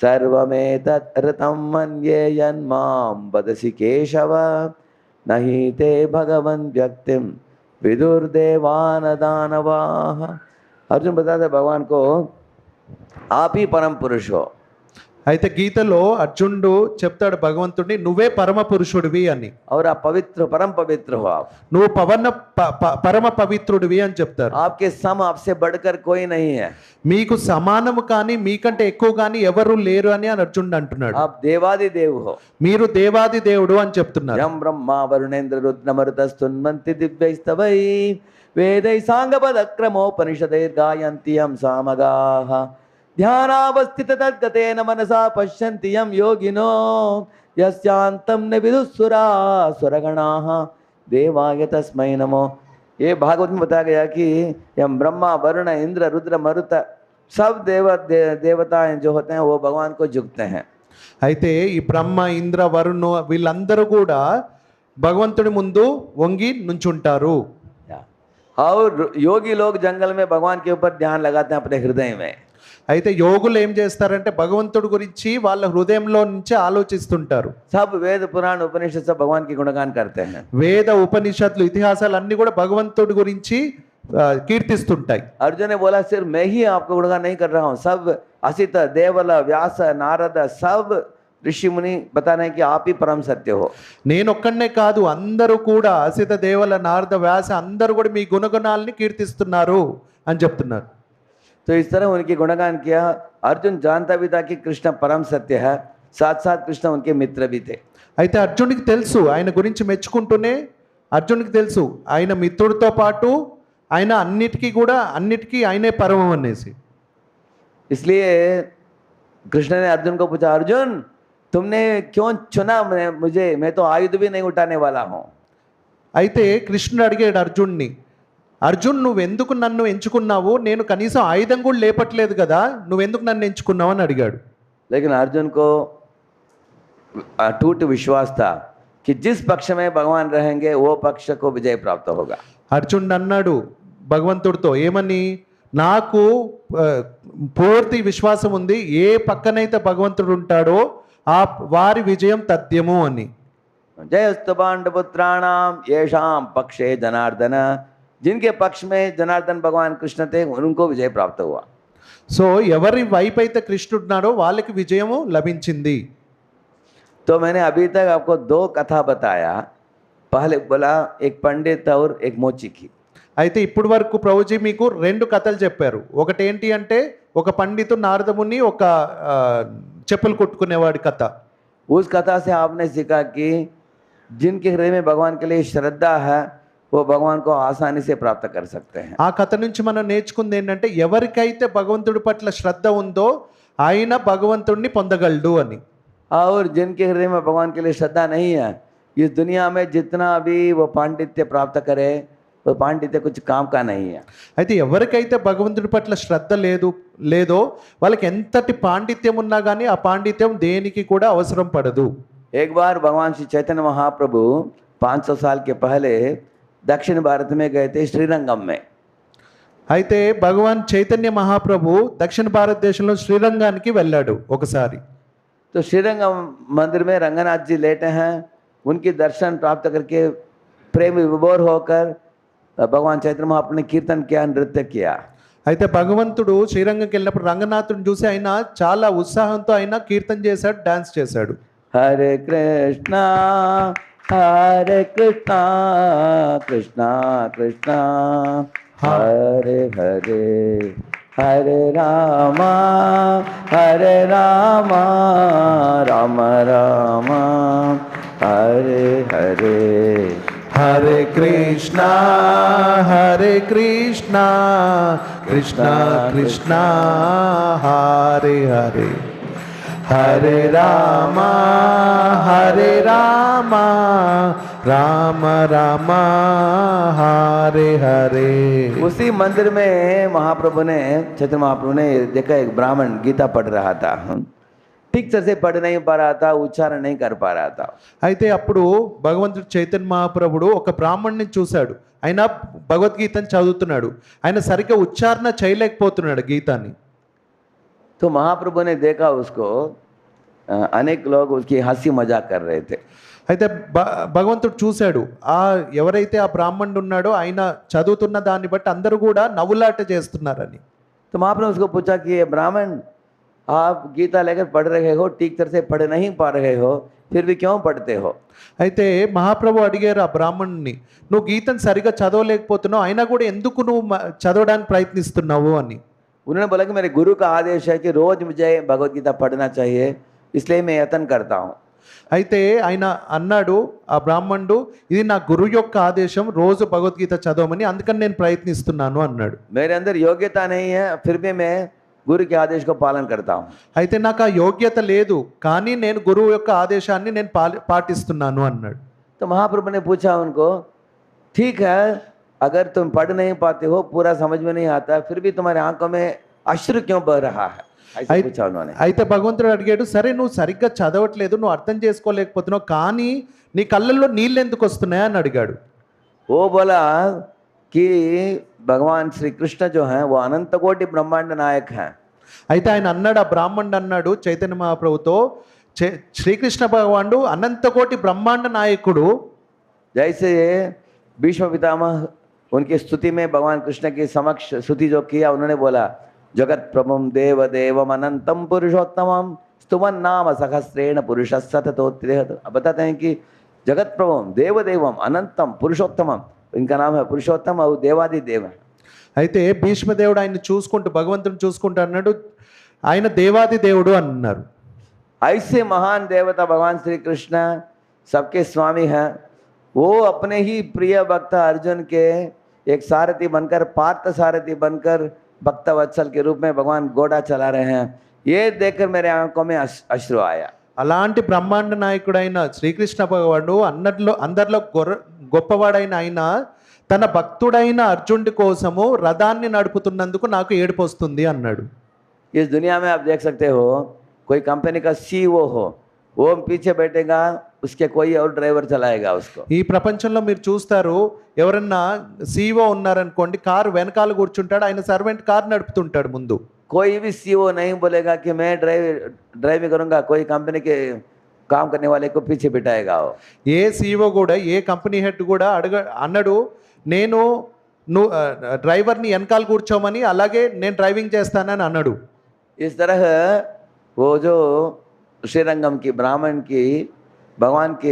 सर्वमेतत् ऋतं मन्ये यन्मां वदसि केशव नहीं ते भगवन् व्यक्तिं विदुर्देवानदानवाः। अर्जुन बताते भगवान को आप ही परम पुरुष हो। అయితే గీతలో అర్జునుడు చెప్తాడు భగవంతుడిని, నువ్వే పరమ పురుషుడివి అని. और आप पवित्र परम पवित्र हो। आप నువ్వు పరమ పవిత్రుడివి అని చెప్తారు. आपके सम आपसे बढ़कर कोई नहीं है। మీకు సమానము కానీ మీకంటే ఎక్కువ కానీ ఎవరు లేరు అని అర్జునుడు అంటున్నాడు. आप देवादि देव हो। మీరు దేవాది దేవుడు అని చెప్తున్నారు. यम ब्रह्मा वरुणेन्द्र रुद्र मरुतस्तुन्वन्ति दिव्यैस्तवै वेदै साङ्गपदक्रमोपनिषदैर्गायन्ति यं सामगाः ध्यानावस्थित तद्गतेन मनसा पश्यन्ति यं योगिनो यस्यान्तं न विदुःसुरासुरगणाः देवाय तस्मै नमो। ये भागवत में बताया गया कि यम ब्रह्मा वरुण इंद्र रुद्र मरुत सब देवताएं जो होते हैं वो भगवान को झुकते हैं। అయితే ఈ బ్రహ్మ ఇంద్ర వరుణ వీళ్ళందరూ కూడా భగవంతుడి ముందు వంగి నుంచుంటారు. और योगी लोग जंगल में भगवान के ऊपर ध्यान लगाते हैं अपने हृदय में। అయితే యోగులు ఏం చేస్తారంటే భగవంతుడి గురించి వాళ్ళ హృదయంలో నుంచి ఆలోచిస్తుంటారు. सब वेद पुराण उपनिषद सब भगवान की गुणगान करते हैं। వేద ఉపనిషత్తులు ఇతిహాసాలు అన్ని కూడా భగవంతుడి గురించి కీర్తిస్తుంటాయి. अर्जुन ने बोला सिर्फ मैं ही आपको गुणगान नहीं कर रहा हूँ, सब असित देवल व्यास नारद सब ऋषि मुनि बता रहे हैं कि आप ही परम सत्य हो। నేను ఒక్కనే కాదు, అందరూ కూడా అసిత దేవల నారద వ్యాస అందరూ కూడా మీ గుణగుణాలని కీర్తిస్తున్నారు అని చెప్తున్నారు. तो इस तरह उनकी गुणगान किया। अर्जुन जानता भी था कि कृष्ण परम सत्य है, साथ साथ कृष्ण उनके मित्र भी थे। అయితే అర్జునుడికి తెలుసు, ఆయన గురించి మెచ్చుకుంటూనే అర్జునుడికి తెలుసు ఆయన మిత్రుడితో పాటు ఆయన అన్నిటికీ ఆయనే పరమం అనేసి. इसलिए कृष्ण ने अर्जुन को पूछा, अर्जुन तुमने क्यों चुना मुझे, मैं तो आयुध भी नहीं उठाने वाला हूँ। అయితే కృష్ణుడు అడిగాడు అర్జున్ని, అర్జున్ నువ్వెందుకు నన్ను ఎంచుకున్నావు, నేను కనీసం ఆయుధం కూడా లేపట్లేదు కదా, నువ్వెందుకు నన్ను ఎంచుకున్నావు అని అడిగాడు. लेकिन अर्जुन को अटूट विश्वास था कि जिस पक्ष में भगवान रहेंगे वो पक्ष को विजय प्राप्त होगा। అర్జునుడు అన్నాడు భగవంతుడితో ఏమని, నాకు పూర్తి విశ్వాసం ఉంది, ఏ పక్కనైతే భగవంతుడు ఉంటాడో ఆ వారి విజయం తథ్యము అని. जयस्तु पांडुपुत्राणाम येषां पक्षे जनार्दन, जिनके पक्ष में जनार्दन भगवान कृष्ण थे उनको विजय प्राप्त हुआ। సో ఎవరి వైపు అయితే కృష్ణుడున్నాడో వాళ్ళకి విజయము లభించింది. तो मैंने अभी तक आपको दो कथा बताया, पहले बोला एक पंडित और एक मोचिकी। అయితే ఇప్పటి వరకు ప్రభుజీ మీకు రెండు కథలు చెప్పారు. ఒకటి ఏంటి అంటే ఒక పండితుడు నారదముని ఒక చెప్పులు కుట్టుకునేవాడి కథ. उस कथा से आपने सीखा कि जिनके हृदय में भगवान के लिए श्रद्धा है वो भगवान को आसानी से प्राप्त कर सकते हैं। ఆ కథ నుంచి మనం నేర్చుకుంది ఏంటంటే ఎవరికైతే భగవంతుడి పట్ల శ్రద్ధ ఉందో ఆయన భగవంతుడిని పొందగలడు అని. और जिनके हृदय में भगवान के लिए श्रद्धा नहीं है, इस दुनिया में जितना भी वो पांडित्य प्राप्त करे वो पांडित्य कुछ काम का नहीं है। అయితే ఎవరికైతే భగవంతుడి పట్ల శ్రద్ధ లేదో వాళ్ళకి ఎంతటి పాండిత్యం ఉన్నా కానీ ఆ పాండిత్యం దేనికి కూడా అవసరం పడదు. एक बार भगवान श्री चैतन्य महाप्रभु 500 साल के पहले दक्षिण भारत में गए थे, श्रीरंगम में। అయితే భగవాన్ చైతన్య మహాప్రభు దక్షిణ భారతదేశంలో శ్రీరంగానికి వెళ్ళాడు ఒకసారి. तो श्रीरंगम मंदिर में रंगनाथ जी लेटे हैं, उनकी दर्शन प्राप्त करके प्रेम विभोर होकर भगवान चैतन्य महाप्रभु ने कीर्तन किया, नृत्य किया। అయితే భగవంతుడు శ్రీరంగంకి వెళ్ళినప్పుడు రంగనాథుని చూసి ఆయన చాలా ఉత్సాహంతో ఆయన కీర్తన చేశాడు, డాన్స్ చేశాడు. हरे कृष्णा कृष्णा कृष्णा हरे हरे हरे रामा राम राम हरे हरे हरे कृष्णा कृष्णा कृष्णा हरे हरे हरे राम राम राम हरे हरे। उसी मंदिर में महाप्रभु ने चैतन्य महाप्रभु ने देखा एक ब्राह्मण गीता पढ़ रहा था, ठीक से पढ़ नहीं पा रहा था, उच्चारण नहीं कर पा रहा था। అయితే అప్పుడు భగవంతుడు చైతన్య మహాప్రభుడు ఒక బ్రాహ్మణ్ణి చూశాడు. ఆయన భగవద్గీతను చదువుతున్నాడు, ఆయన సరిగ్గా ఉచ్చారణ చేయలేకపోతున్నాడు గీతాన్ని. तो महाप्रभु ने देखा उसको, अनेक लोग उसकी हंसी मजाक कर रहे थे। అయితే భగవంతుడు చూశాడు, ఎవరైతే ఆ బ్రాహ్మణుడు ఉన్నాడో ఆయన చదువుతున్న దాన్ని బట్టి అందరూ కూడా నవ్వులాట చేస్తున్నారని. तो महाप्रभु उसको पूछा कि ये ब्राह्मण, आप गीता लेकर पढ़ रहे हो, ठीक तरह से पढ़ नहीं पा रहे हो, फिर भी क्यों पढ़ते हो? అయితే మహాప్రభు అడిగారు ఆ బ్రాహ్మణుని, నువ్వు గీతను సరిగా చదవలేకపోతున్నావు, అయినా కూడా ఎందుకు నువ్వు చదవడానికి ప్రయత్నిస్తున్నావు అని. उन्होंने बोला कि मेरे गुरु का आदेश है कि रोज मुझे भगवत गीता पढ़ना चाहिए, इसलिए मैं यत्न करता हूँ। అయితే ఆయన అన్నాడు, ఆ బ్రాహ్మణుడు, ఇది నా గురువు యొక్క ఆదేశం, రోజు భగవద్గీత చదవమని, అందుకని నేను ప్రయత్నిస్తున్నాను అన్నాడు. मेरे अंदर योग्यता नहीं है, फिर भी मैं गुरु के आदेश को पालन करता हूँ। అయితే నాకు ఆ యోగ్యత లేదు, కానీ నేను గురువు యొక్క ఆదేశాన్ని నేను పాటిస్తున్నాను అన్నాడు. तो महाप्रभु ने पूछा उनको, ठीक है, अगर तुम पढ़ नहीं पाते हो, पूरा समझ में नहीं आता, फिर भी तुम्हारे आंखों में अश्रु क्यों बह रहा है? ऐसा पूछा उन्होंने। అయితే భగవంతుడు అడిగాడు, సరే నువ్వు సరిగ్గా చదవట్లేదు, నువ్వు అర్థం చేసుకోలేకపోతున్నావు, కానీ నీ కళ్ళల్లో నీళ్ళు ఎందుకు వస్తున్నాయి అని అడిగాడు. वो बोला कि भगवान श्री कृष्ण जो हैं वो अनंत कोटि ब्रह्मांड नायक हैं। అయితే ఆయన అన్నాడు, ఆ బ్రాహ్మణుడు అన్నాడు చైతన్య మహాప్రభుతో, శ్రీకృష్ణ భగవానుడు అనంతకోటి బ్రహ్మాండ నాయకుడు. जैसे भीष्म पितामह उनकी स्तुति में भगवान कृष्ण के समक्ष स्तुति जो किया, उन्होंने बोला, जगत प्रभुम देव देवम अनंतम पुरुषोत्तमम स्तुमन नाम सहस्रेण पुरुष सततोत्तिरहत। अब बताते हैं कि जगत प्रभुम देव देवम अनंतम पुरुषोत्तमम, इनका नाम है पुरुषोत्तम और देवादि देव है। అయితే భీష్మదేవుడు ఆయన చూసుకుంటూ, భగవంతుని చూసుకుంటూ అన్నాడు, ఆయన దేవాది దేవుడు అన్నారు. ऐसे महान देवता भगवान श्री कृष्ण सबके स्वामी हैं, वो अपने ही प्रिय भक्त अर्जुन के एक सारथी बनकर, पार्थ सारथी बनकर भक्त वत्सल के रूप में भगवान घोड़ा चला रहे हैं। ये देखकर मेरे आंखों में अश्रु आया। అలాంటి బ్రహ్మాండ నాయకుడైన శ్రీకృష్ణ భగవానుడు అందరిలో గొప్పవాడైన ఆయన తన భక్తుడైన అర్జునుడి కోసము రథాన్ని నడుపుతున్నందుకు నాకు ఏడుపు వస్తుంది అన్నాడు. इस दुनिया में आप देख सकते हो, कोई कंपनी का सीईओ हो, वो पीछे बैठेगा, उसके कोई और ड्राइवर चलाएगा उसको। ఈ ప్రపంచంలో మీరు చూస్తారు, ఎవరన్నా సీఈఓ ఉన్నారనుకోండి, కారు వెనకాల కూర్చుంటాడు, ఆయన సర్వెంట్ కారు నడుపుతుంటాడు ముందు. कोई भी सीईओ नहीं बोलेगा कि मैं ड्राइविंग करूंगा, कोई कंपनी के काम करने वाले को पीछे बिठाएगा वो। ఏ సీఈఓ కూడా, ఏ కంపెనీ హెడ్ కూడా అన్నాడు, నేను నువ్వు డ్రైవర్ని వెనకాల కూర్చోమని, అలాగే నేను డ్రైవింగ్ చేస్తానని అన్నాడు. इस तरह वो जो श्रीरंगम की ब्राह्मण की भगवान के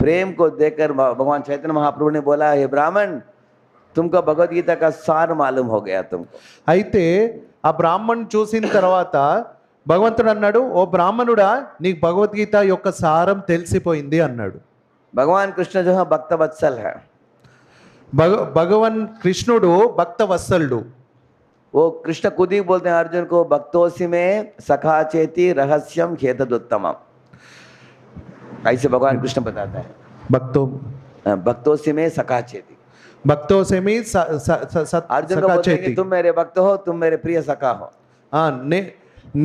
प्रेम को देखकर भगवान चैतन्य महाप्रभु ने बोला, हे ब्राह्मण, तुमको भगवत गीता का सार मालूम हो गया तुमको। అయితే ఆ బ్రాహ్మణ్ చూసిన తర్వాత భగవంతుడు అన్నాడు, ఓ బ్రాహ్మణుడా, నీకు భగవద్గీత యొక్క సారం తెలిసిపోయింది అన్నాడు. भगवान कृष्ण जो है भक्त वत्सल है। భగవాన్ కృష్ణుడు భక్త వత్సలుడు. वो कृष्ण खुद ही बोलते हैं अर्जुन को, भक्तोसी में सखा चेती रहस्यम खेतदुत्तमम। ऐसे भगवान कृष्ण बताता है, भक्तोसी में सखा चेती। భక్తోసేమి अर्जुन को बोलते हैं कि तुम मेरे भक्त हो, तुम मेरे प्रिय सखा हो।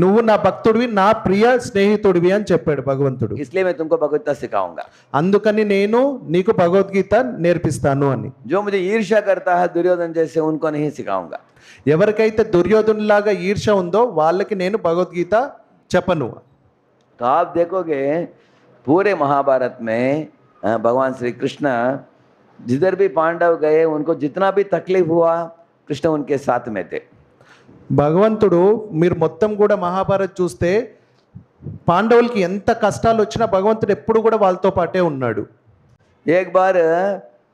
నువ్వు నా భక్తుడివి, నా ప్రియ స్నేహితుడివి అని చెప్పాడు భగవంతుడు. इसलिए मैं तुमको भगवत सिखाऊंगा, అందుకని నేను నీకు భగవద్గీత నేర్పిస్తాను అని. जो मुझे ईर्ष्या करता है दुर्योधन जैसे, उनको नहीं सिखाऊंगा। ఎవరికైతే దుర్యోధనులాగా ఈర్ష్య ఉందో వాళ్ళకి నేను భగవద్గీత చెప్పను. तो आप देखोगे पूरे महाभारत में भगवान श्री कृष्ण जिधर भी पांडव गए, उनको जितना भी तकलीफ हुआ, कृष्ण उनके साथ में थे। భగవంతుడు, మీరు మొత్తం కూడా మహాభారత్ చూస్తే పాండవులకి ఎంత కష్టాలు వచ్చినా భగవంతుడు ఎప్పుడు కూడా వాళ్ళతో పాటే ఉన్నాడు. एक बार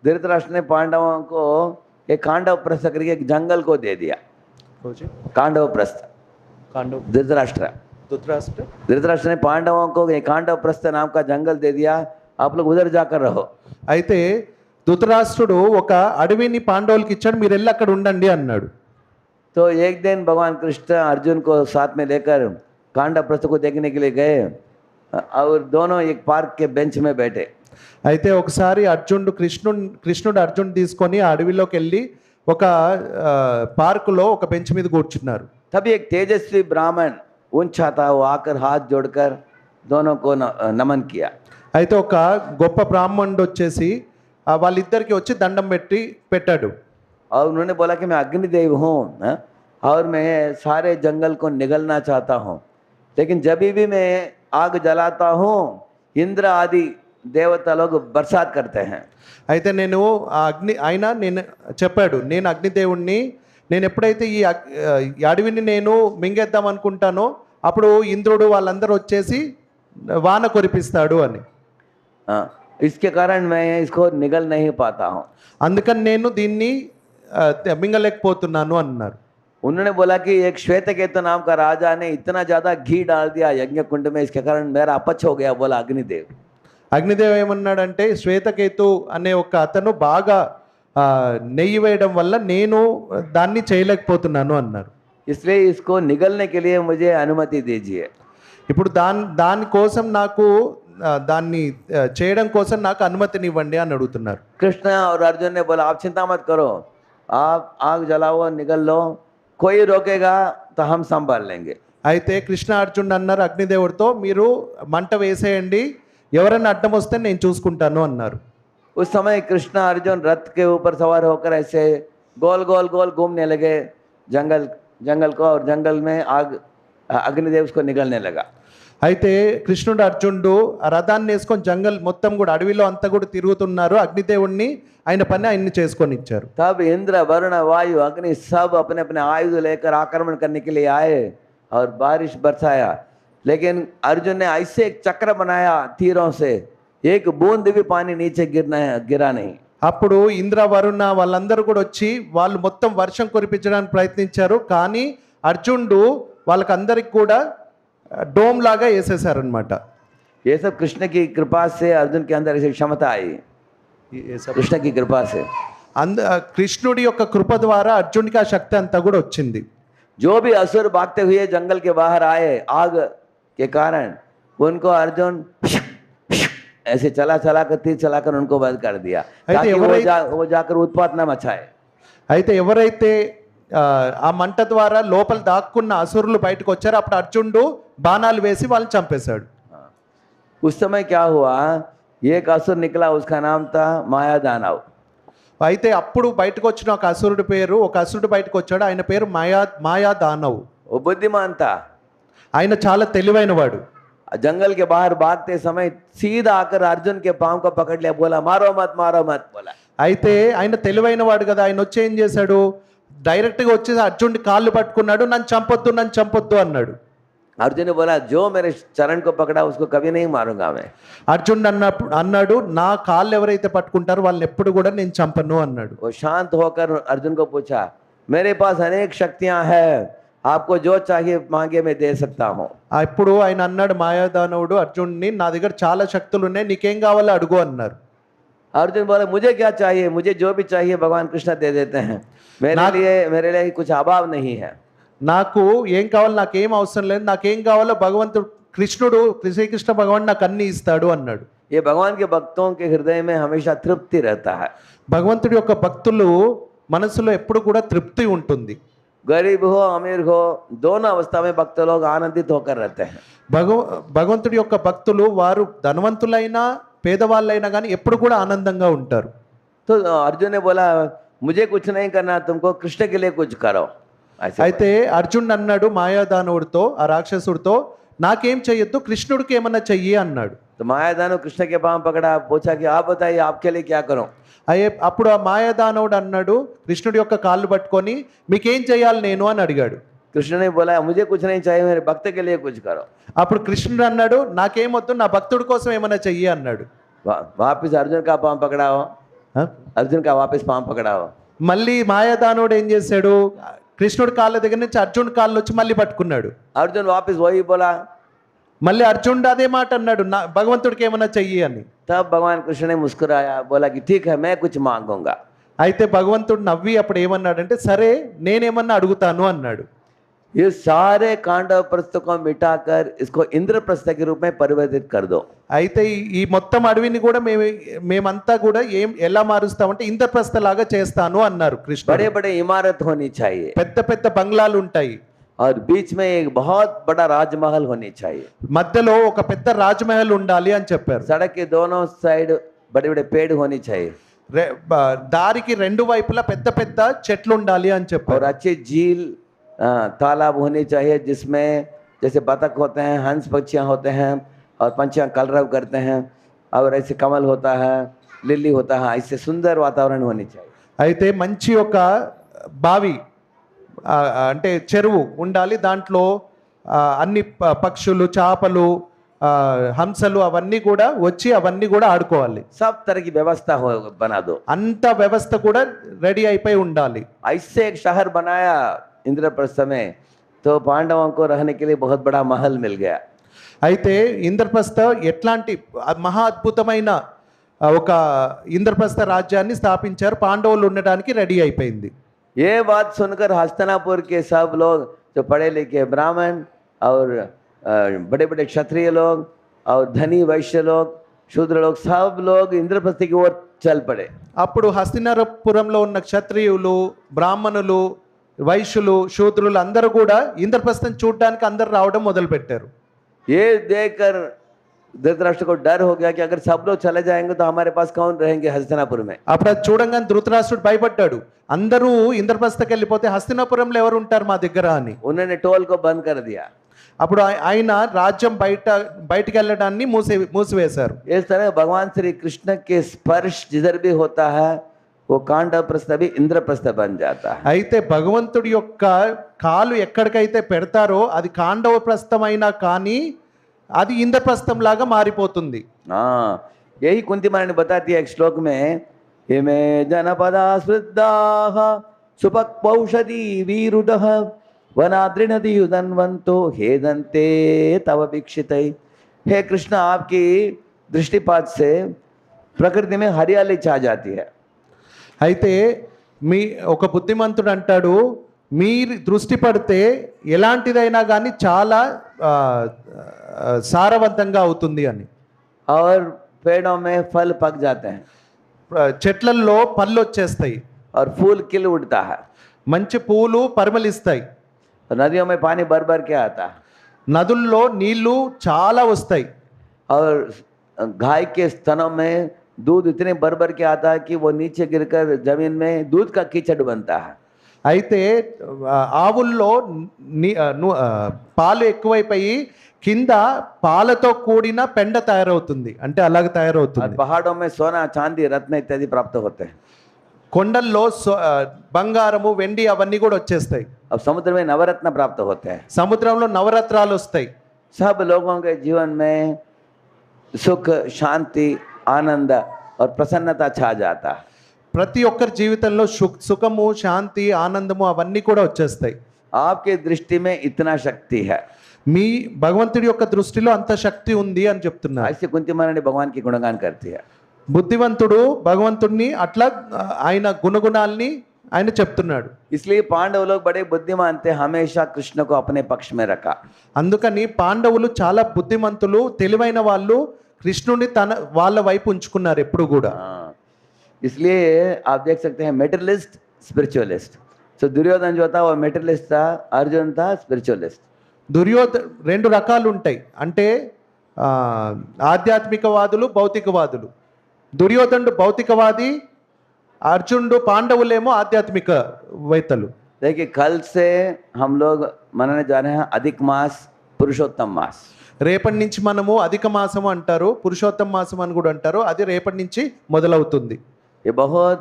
धृतराष्ट्र ने पांडवों को एक कांडव प्रसव करके एक जंगल को दे दिया। రోజు कांडव प्रस्थ कांडव धृतराष्ट्र धृतराष्ट्र धृतराष्ट्र ने पांडवों को ये कांडव प्रस्थ नाम का जंगल दे दिया, आप लोग उधर जाकर रहो। అయితే ధృతరాష్ట్రుడు ఒక అడవిని పాండవులకి ఇచ్చాడు, మీరు వెళ్ళి అక్కడ ఉండండి అన్నాడు. तो एक दिन भगवान कृष्ण अर्जुन को साथ में लेकर कांडव प्रस्थ को देखने के लिए गए और दोनों एक पार्क के बेंच में बैठे। అయితే ఒకసారి కృష్ణుడు అర్జున్ తీసుకొని ఆ అడవిలోకి వెళ్ళి ఒక పార్కులో ఒక బెంచ్ మీద కూర్చున్నారు. तभी एक तेजस्वी ब्राह्मण ऊंचा था, वो आकर हाथ जोड़कर दोनों को नमन किया। అయితే ఒక గొప్ప బ్రాహ్మణుడు వచ్చేసి వాళ్ళిద్దరికి వచ్చి దండం పెట్టాడు. और उन्होंने बोला कि मैं अग्निदेव हूँ और मैं सारे जंगल को निगलना चाहता हूँ, लेकिन जब भी मैं आग जलाता हूँ इंद्र आदि देवता लोग बरसात करते हैं। అయితే నేను నేను చెప్పాడు, నేను అగ్నిదేవుణ్ణి, నేను ఎప్పుడైతే ఈ అడవిని నేను మింగేద్దాం అనుకుంటానో అప్పుడు ఇంద్రుడు వాళ్ళందరూ వచ్చేసి వాన కురిపిస్తాడు అని. इसके कारण मैं इसको निगल नहीं पाता हूँ। అందుకని నేను దీన్ని మింగలేకపోతున్నాను అన్నారు. उन्होंने बोला कि एक श्वेतकेतु नाम का राजा ने इतना ज्यादा घी डाल दिया यज्ञ कुंड में, इसके कारण मेरा अपच हो गया। बोला अग्निदेव। అగ్నిదేవ్ ఏమన్నాడంటే, శ్వేతకేతు అనే ఒక అతను బాగా నెయ్యి వేయడం వల్ల నేను దాన్ని చేయలేకపోతున్నాను అన్నారు. इसलिए इसको निगलने के लिए मुझे अनुमति दीजिए। ఇప్పుడు దానికోసం నాకు దాన్ని చేయడం కోసం నాకు అనుమతినివ్వండి అని అడుగుతున్నారు. कृष्ण और अर्जुन ने बोला आप चिंता मत करो, आप आग जलाओ, निगल लो, कोई रोकेगा तो हम संभाल लेंगे। అయితే కృష్ణ అర్జున్ అన్నారు అగ్నిదేవుడితో, మీరు మంట వేసేయండి, ఎవరైనా అడ్డం వస్తే నేను చూసుకుంటాను అన్నారు. उस समय कृष्ण अर्जुन रथ के ऊपर सवार होकर ऐसे गोल गोल गोल घूमने लगे जंगल को, और जंगल में आग अग्निदेव उसको निगलने लगा। అయితే కృష్ణుడు అర్జునుడు ఆ రథాన్ని వేసుకొని జంగల్ మొత్తం కూడా అడవిలో అంతా కూడా తిరుగుతున్నారు. అగ్నిదేవుణ్ణి ఆయన పని ఆయన్ని చేసుకొని ఇచ్చారు. तब इंद्र वरुण वायु अग्नि सब अपने अपने आयुध लेकर आक्रमण करने के लिए आए और बारिश बरसाया, लेकिन अर्जुन ने ऐसे एक चक्र बनाया तीरों से, एक बूंद भी पानी नीचे गिरा नहीं। అప్పుడు ఇంద్ర వరుణ వాళ్ళందరూ కూడా వచ్చి వాళ్ళు మొత్తం వర్షం కురిపించడానికి ప్రయత్నించారు, కానీ అర్జునుడు వాళ్ళకందరికి కూడా డోమ్ లాగా వేసేసారనమాట. ये सब कृष्ण की कृपा से अर्जुन के अंदर ऐसी क्षमता आई, कृष्ण की कृपा से। కృష్ణుడి యొక్క కృప ద్వారా అర్జునుడికి ఆ శక్తి అంతా కూడా వచ్చింది. जो भी असुर भागते हुए जंगल के बाहर आए आग के कारण, उनको अर्जुन ऐसे चला कर तीर चलाकर उनको बंद कर दिया, ताकि वो जाकर उत्पात न मचाए। అయితే ఎవరైతే ఆ మంట ద్వారా లోపల దాక్కున్న అసురులు బయటకు వచ్చారో అప్పుడు అర్జునుడు బాణాలు వేసి వాళ్ళని చంపేశాడు. उस समय क्या हुआ, एक असुर निकला, उसका नाम था माया दानव। అయితే అప్పుడు బయటకు వచ్చిన ఒక అసురుడు బయటకు వచ్చాడు, ఆయన పేరు మాయా దానవ్. वो बुद्धिमान था, ఆయన చాలా తెలివైన వాడు. जंगल के बाहर भागते समय सीधा आकर अर्जुन के पांव को पकड़ लिया, बोला मारो मत बोला। అయితే ఆయన తెలివైన వాడు కదా, ఆయన వచ్చి ఏం చేశాడు, డైరెక్ట్గా వచ్చేసి అర్జునుడి కాళ్ళు పట్టుకున్నాడు, నన్ను చంపొద్దు అన్నాడు. अर्जुन ने बोला जो मेरे चरण को पकड़ा उसको कभी नहीं मारूंगा मैं। అర్జునుడు అన్నాడు, నా కాళ్ళు ఎవరైతే పట్టుకుంటారో వాళ్ళని ఎప్పుడు కూడా నేను చంపను అన్నాడు. वो शांत होकर अर्जुन को पूछा, मेरे पास अनेक शक्तियां हैं, आपको जो चाहिए मांगे मैं दे सकता हूँ। ఇప్పుడు ఆయన అన్నాడు మాయాదానవుడు అర్జునుడిని, నా దగ్గర చాలా శక్తులు ఉన్నాయి, నీకేం కావాలో అడుగు అన్నారు. अर्जुन बोला मुझे क्या चाहिए, मुझे जो भी चाहिए भगवान कृष्ण दे देते हैं, मेरे लिए कुछ अभाव नहीं है। నాకు ఏం కావాలి, నాకేం అవసరం లేదు, నాకేం కావాలో భగవంతుడు శ్రీకృష్ణ భగవాన్ నాకు అన్ని ఇస్తాడు అన్నాడు. ये भगवान के भक्तों के हृदय में हमेशा तृप्ति रहता है। భగవంతుడి యొక్క భక్తులు మనసులో ఎప్పుడు కూడా తృప్తి ఉంటుంది. गरीब हो अमीर हो दोनों अवस्था में भक्त लोग आनंदित होकर रहते हैं। భగవంతుడి యొక్క భక్తులు వారు ధనవంతులైనా పేదవాళ్ళైనా కానీ ఎప్పుడు కూడా ఆనందంగా ఉంటారు. तो अर्जुन ने बोला मुझे कुछ नहीं करना, तुमको कृष्ण के लिए कुछ करो। అయితే అర్జునుడు అన్నాడు మాయాదానవుడితో, ఆ రాక్షసుడితో, నాకేం చెయ్యొద్దు, కృష్ణుడికి ఏమన్నా చెయ్యి అన్నాడు. तो मायादानव कृष्ण के पांव पकड़ा, पूछा कि आप बताइए आपके लिए क्या करूं। అప్పుడు ఆ మాయాదానవుడు అన్నాడు, కృష్ణుడి యొక్క కాళ్ళు పట్టుకొని మీకేం చేయాలి నేను అని అడిగాడు. कृष्ण ने बोला मुझे कुछ नहीं चाहिए, मेरे भक्त के लिए कुछ करो। అప్పుడు కృష్ణుడు అన్నాడు, నాకేమొద్దు, నా భక్తుడి కోసం ఏమన్నా చెయ్యి అన్నాడు. वापिस अर्जुन का पांव पकड़ाओ, अर्जुन का वापिस पांव पकड़ाओ। మళ్ళీ మాయాదానవుడు ఏం చేశాడు, కృష్ణుడి కాళ్ళ దగ్గర నుంచి అర్జునుడి కాళ్ళు వచ్చి మళ్ళీ పట్టుకున్నాడు. अर्जुन वापस वही बोला। మళ్ళీ అర్జునుడు అదే మాట అన్నాడు, నా భగవంతుడికి ఏమన్నా చెయ్యి అని. तब भगवान कृष्ण ने मुस्कुराया, बोला कि ठीक है मैं कुछ मांगूंगा। అయితే భగవంతుడు నవ్వి అప్పుడు ఏమన్నాడంటే, సరే నేనేమన్నా అడుగుతాను అన్నాడు. ये सारे कांडव प्रस्थ को मिटाकर इसको इंद्रप्रस्थ के रूप में परिवर्तित कर दो। అయితే ఈ మొత్తం అడవిని కూడా మేమంతా కూడా ఎలా మారుస్తామంటే ఇంద్రప్రస్థ లాగా చేస్తాను అన్నారు కృష్ణుడు. बड़े बड़े इमारत होनी चाहिए పెద్ద పెద్ద బంగ్లాలు ఉంటాయి, और बीच में एक बहुत बड़ा राजमहल होनी चाहिए। మధ్యలో ఒక పెద్ద రాజమహల్ ఉండాలి అని చెప్పారు. सड़क के दोनों साइड बड़े बड़े पेड़ होनी चाहिए, దారికి రెండు వైపులా పెద్ద పెద్ద చెట్లు ఉండాలి అని और చెప్పారు. अच्छे झील तालाब होने चाहिए जिसमें जैसे बतख होते हैं, हंस पक्षियाँ होते हैं और पंछियाँ कलरव करते हैं, और ऐसे कमल होता है, लिली होता है, ऐसे सुंदर वातावरण होनी चाहिए। అయితే మంచి ఒక బావి అంటే చెరువు ఉండాలి, దాంట్లో అన్ని పక్షులు, చేపలు, హంసలు అవన్నీ కూడా వచ్చి అవన్నీ కూడా ఆడుకోవాలి. सब तरह की व्यवस्था हो बना दो। అంత వ్యవస్థ కూడా రెడీ అయిపోయి ఉండాలి. ऐसे एक शहर बनाया इंद्रप्रस्थ में, तो पांडवों को रहने के लिए बहुत बड़ा महल मिल गया। అయితే ఇంద్రప్రస్థ ఎట్లాంటి మహా అద్భుతమైన ఒక ఇంద్రప్రస్థ రాజ్యాన్ని స్థాపించారు, పాండవులు ఉండడానికి రెడీ అయిపోయింది. ये बात सुनकर हस्तिनापुर के सब लोग, जो पढ़े लिखे ब्राह्मण और बड़े बड़े क्षत्रिय लोग और धनी वैश्य लोग, शूद्र लोग, सब लोग इंद्रप्रस्थ की ओर चल पड़े। అప్పుడు హస్తినాపురంలో ఉన్న క్షత్రియులు, బ్రాహ్మణులు, వైశ్యులు, శూద్రులు అందరూ కూడా ఇంద్రప్రస్థం చూడడానికి అందరు రావడం మొదలు పెట్టారు. ये देखकर धृतराष्ट्र को डर हो गया कि अगर सब लोग चले जाएंगे तो हमारे पास कौन रहेंगे हस्तिनापुर में। అప్పుడు అది చూడంగానే ధృతరాష్ట్రుడు భయపడ్డాడు, అందరూ ఇంద్రప్రస్థకి వెళ్ళిపోతే హస్తినాపురంలో ఎవరు ఉంటారు మా దగ్గర అని. उन्होंने टोल को बंद कर दिया। అప్పుడు ఆయన రాజ్యం బయటికి వెళ్ళడాన్ని మూసివేశారు. इस तरह भगवान श्री कृष्ण के स्पर्श जिधर भी होता है वो कांडव प्रस्थ भी इंद्रप्रस्थ बन जाता है। అయితే భగవంతుడి యొక్క కాలు ఎక్కడికైతే పెడతారో అది కాండవ ప్రస్థమైనా కానీ అది ఇంద్రప్రస్థం లాగా మారిపోతుంది. हाँ, यही कुंती महारानी बताती है एक श्लोक में, हिमे जनपदा स्मृद्धाः सुपक्वौषधी वीरुडः वनाद्रिनदी उदन्वन्तो हेदन्ते तव वीक्षितै। हे कृष्ण, आपकी दृष्टिपात से प्रकृति में हरियाली छा जाती है। అయితే ఒక బుద్ధిమంతుడు అంటాడు, మీరు దృష్టి పడితే ఎలాంటిదైనా కానీ చాలా సారవంతంగా అవుతుంది అని. और पेड़ों में फल पक जाते हैं, చెట్లల్లో పళ్ళు వచ్చేస్తాయి, और फूल खिल उठता है, మంచి పూలు పరిమళిస్తాయి, और नदियों में पानी भर भर के आता है, నదుల్లో నీళ్లు చాలా వస్తాయి, और गाय के स्तनों में दूध इतने भर भर के आता है कि वो नीचे गिरकर जमीन में दूध का कीचड़ बनता है। అయితే ఆవుల్లో పాలు ఎక్కువైపోయి కింద పాలతో కూడిన పెండ తయారవుతుంది, అంటే అలాగ और తయారవుతుంది. पहाड़ों में सोना चांदी रत्न इत्यादि प्राप्त होते हैं। కొండల్లో బంగారము, వెండి అవన్నీ కూడా వచ్చేస్తాయి. अब समुद्र में नवरत्न प्राप्त होते हैं। సముద్రంలో నవరత్నాలు వస్తాయి. सब लोगों के जीवन में सुख, शांति, आनंद और प्रसन्नता छा जाता है। ప్రతి ఒక్కరి జీవితంలో సుఖము, శాంతి, ఆనందము అవన్నీ కూడా వచ్చేస్తాయి. आपके दृष्टि में इतना शक्ति है, మీ భగవంతుడి యొక్క దృష్టిలో అంత శక్తి ఉంది అని చెప్తున్నారు. ऐसे कुंती महारानी भगवान की गुणगान करती है। బుద్ధివంతుడు భగవంతుడిని అట్లా ఆయన గుణగుణాల్ని ఆయన చెప్తున్నాడు. इसलिए पांडव लोग बड़े बुद्धिमान थे, हमेशा कृष्ण को अपने पक्ष में रखा। అందుకని పాండవులు చాలా బుద్ధిమంతులు, తెలివైన వాళ్ళు, కృష్ణుని వాళ్ళ వైపు ఉంచుకున్నారు ఎప్పుడు కూడా. हाँ, इसलिए आप देख सकते हैं मेटेरियलिस्ट, स्पिरिचुअलिस्ट। तो दुर्योधन जो था वो मेटेरियलिस्ट था, अर्जुन था स्पिरिचुअलिस्ट। రెండు రకాలు ఉంటాయి, అంటే ఆధ్యాత్మికవాదులు, భౌతికవాదులు. దుర్యోధనుడు భౌతికవాది, అర్జునుడు, పాండవులేమో ఆధ్యాత్మికవేత్తలు. देखिए, कल से हम लोग मनाने जा रहे हैं अधिक मास, पुरुषोत्तम मास। రేపటి నుంచి మనము అధిక మాసము అంటారు, పురుషోత్తమ మాసం అని కూడా అంటారు. అది రేపటి నుంచి మొదలవుతుంది. ये बहुत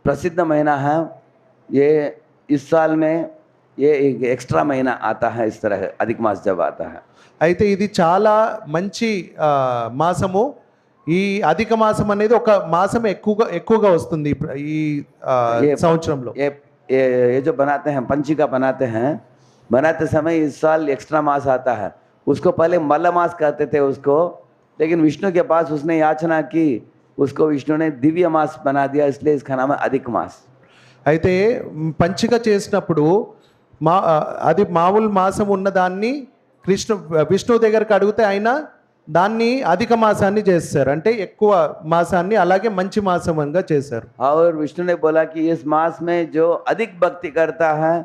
प्रसिद्ध महीना है। ये इस साल में ये एक एक्स्ट्रा महीना आता है, इस तरह अधिक मास जब आता है। అయితే ఇది చాలా మంచి మాసము. ఈ అధిక మాసం అనేది ఒక మాసం ఎక్కువగా వస్తుంది ఈ సంవత్సరంలో. ये ये जो बनाते हैं पंचिका बनाते हैं, बनाते समय इस साल एक्स्ट्रा मास आता है, उसको पहले मल्ल मास कहते थे उसको, लेकिन विष्णु के पास उसने याचना की, उसको विष्णु ने दिव्य मास बना दिया, इसलिए इसका नाम है अधिक मास। అయితే పంచిక చేసినప్పుడు అది మామూలు మాసం ఉన్నదాన్ని విష్ణువు దగ్గరకు అడిగితే ఆయన దాన్ని అధిక మాసాన్ని చేస్తారు, అంటే ఎక్కువ మాసాన్ని అలాగే మంచి మాసంగా చేశారు. और विष्णु ने बोला कि इस मास में जो अधिक भक्ति करता है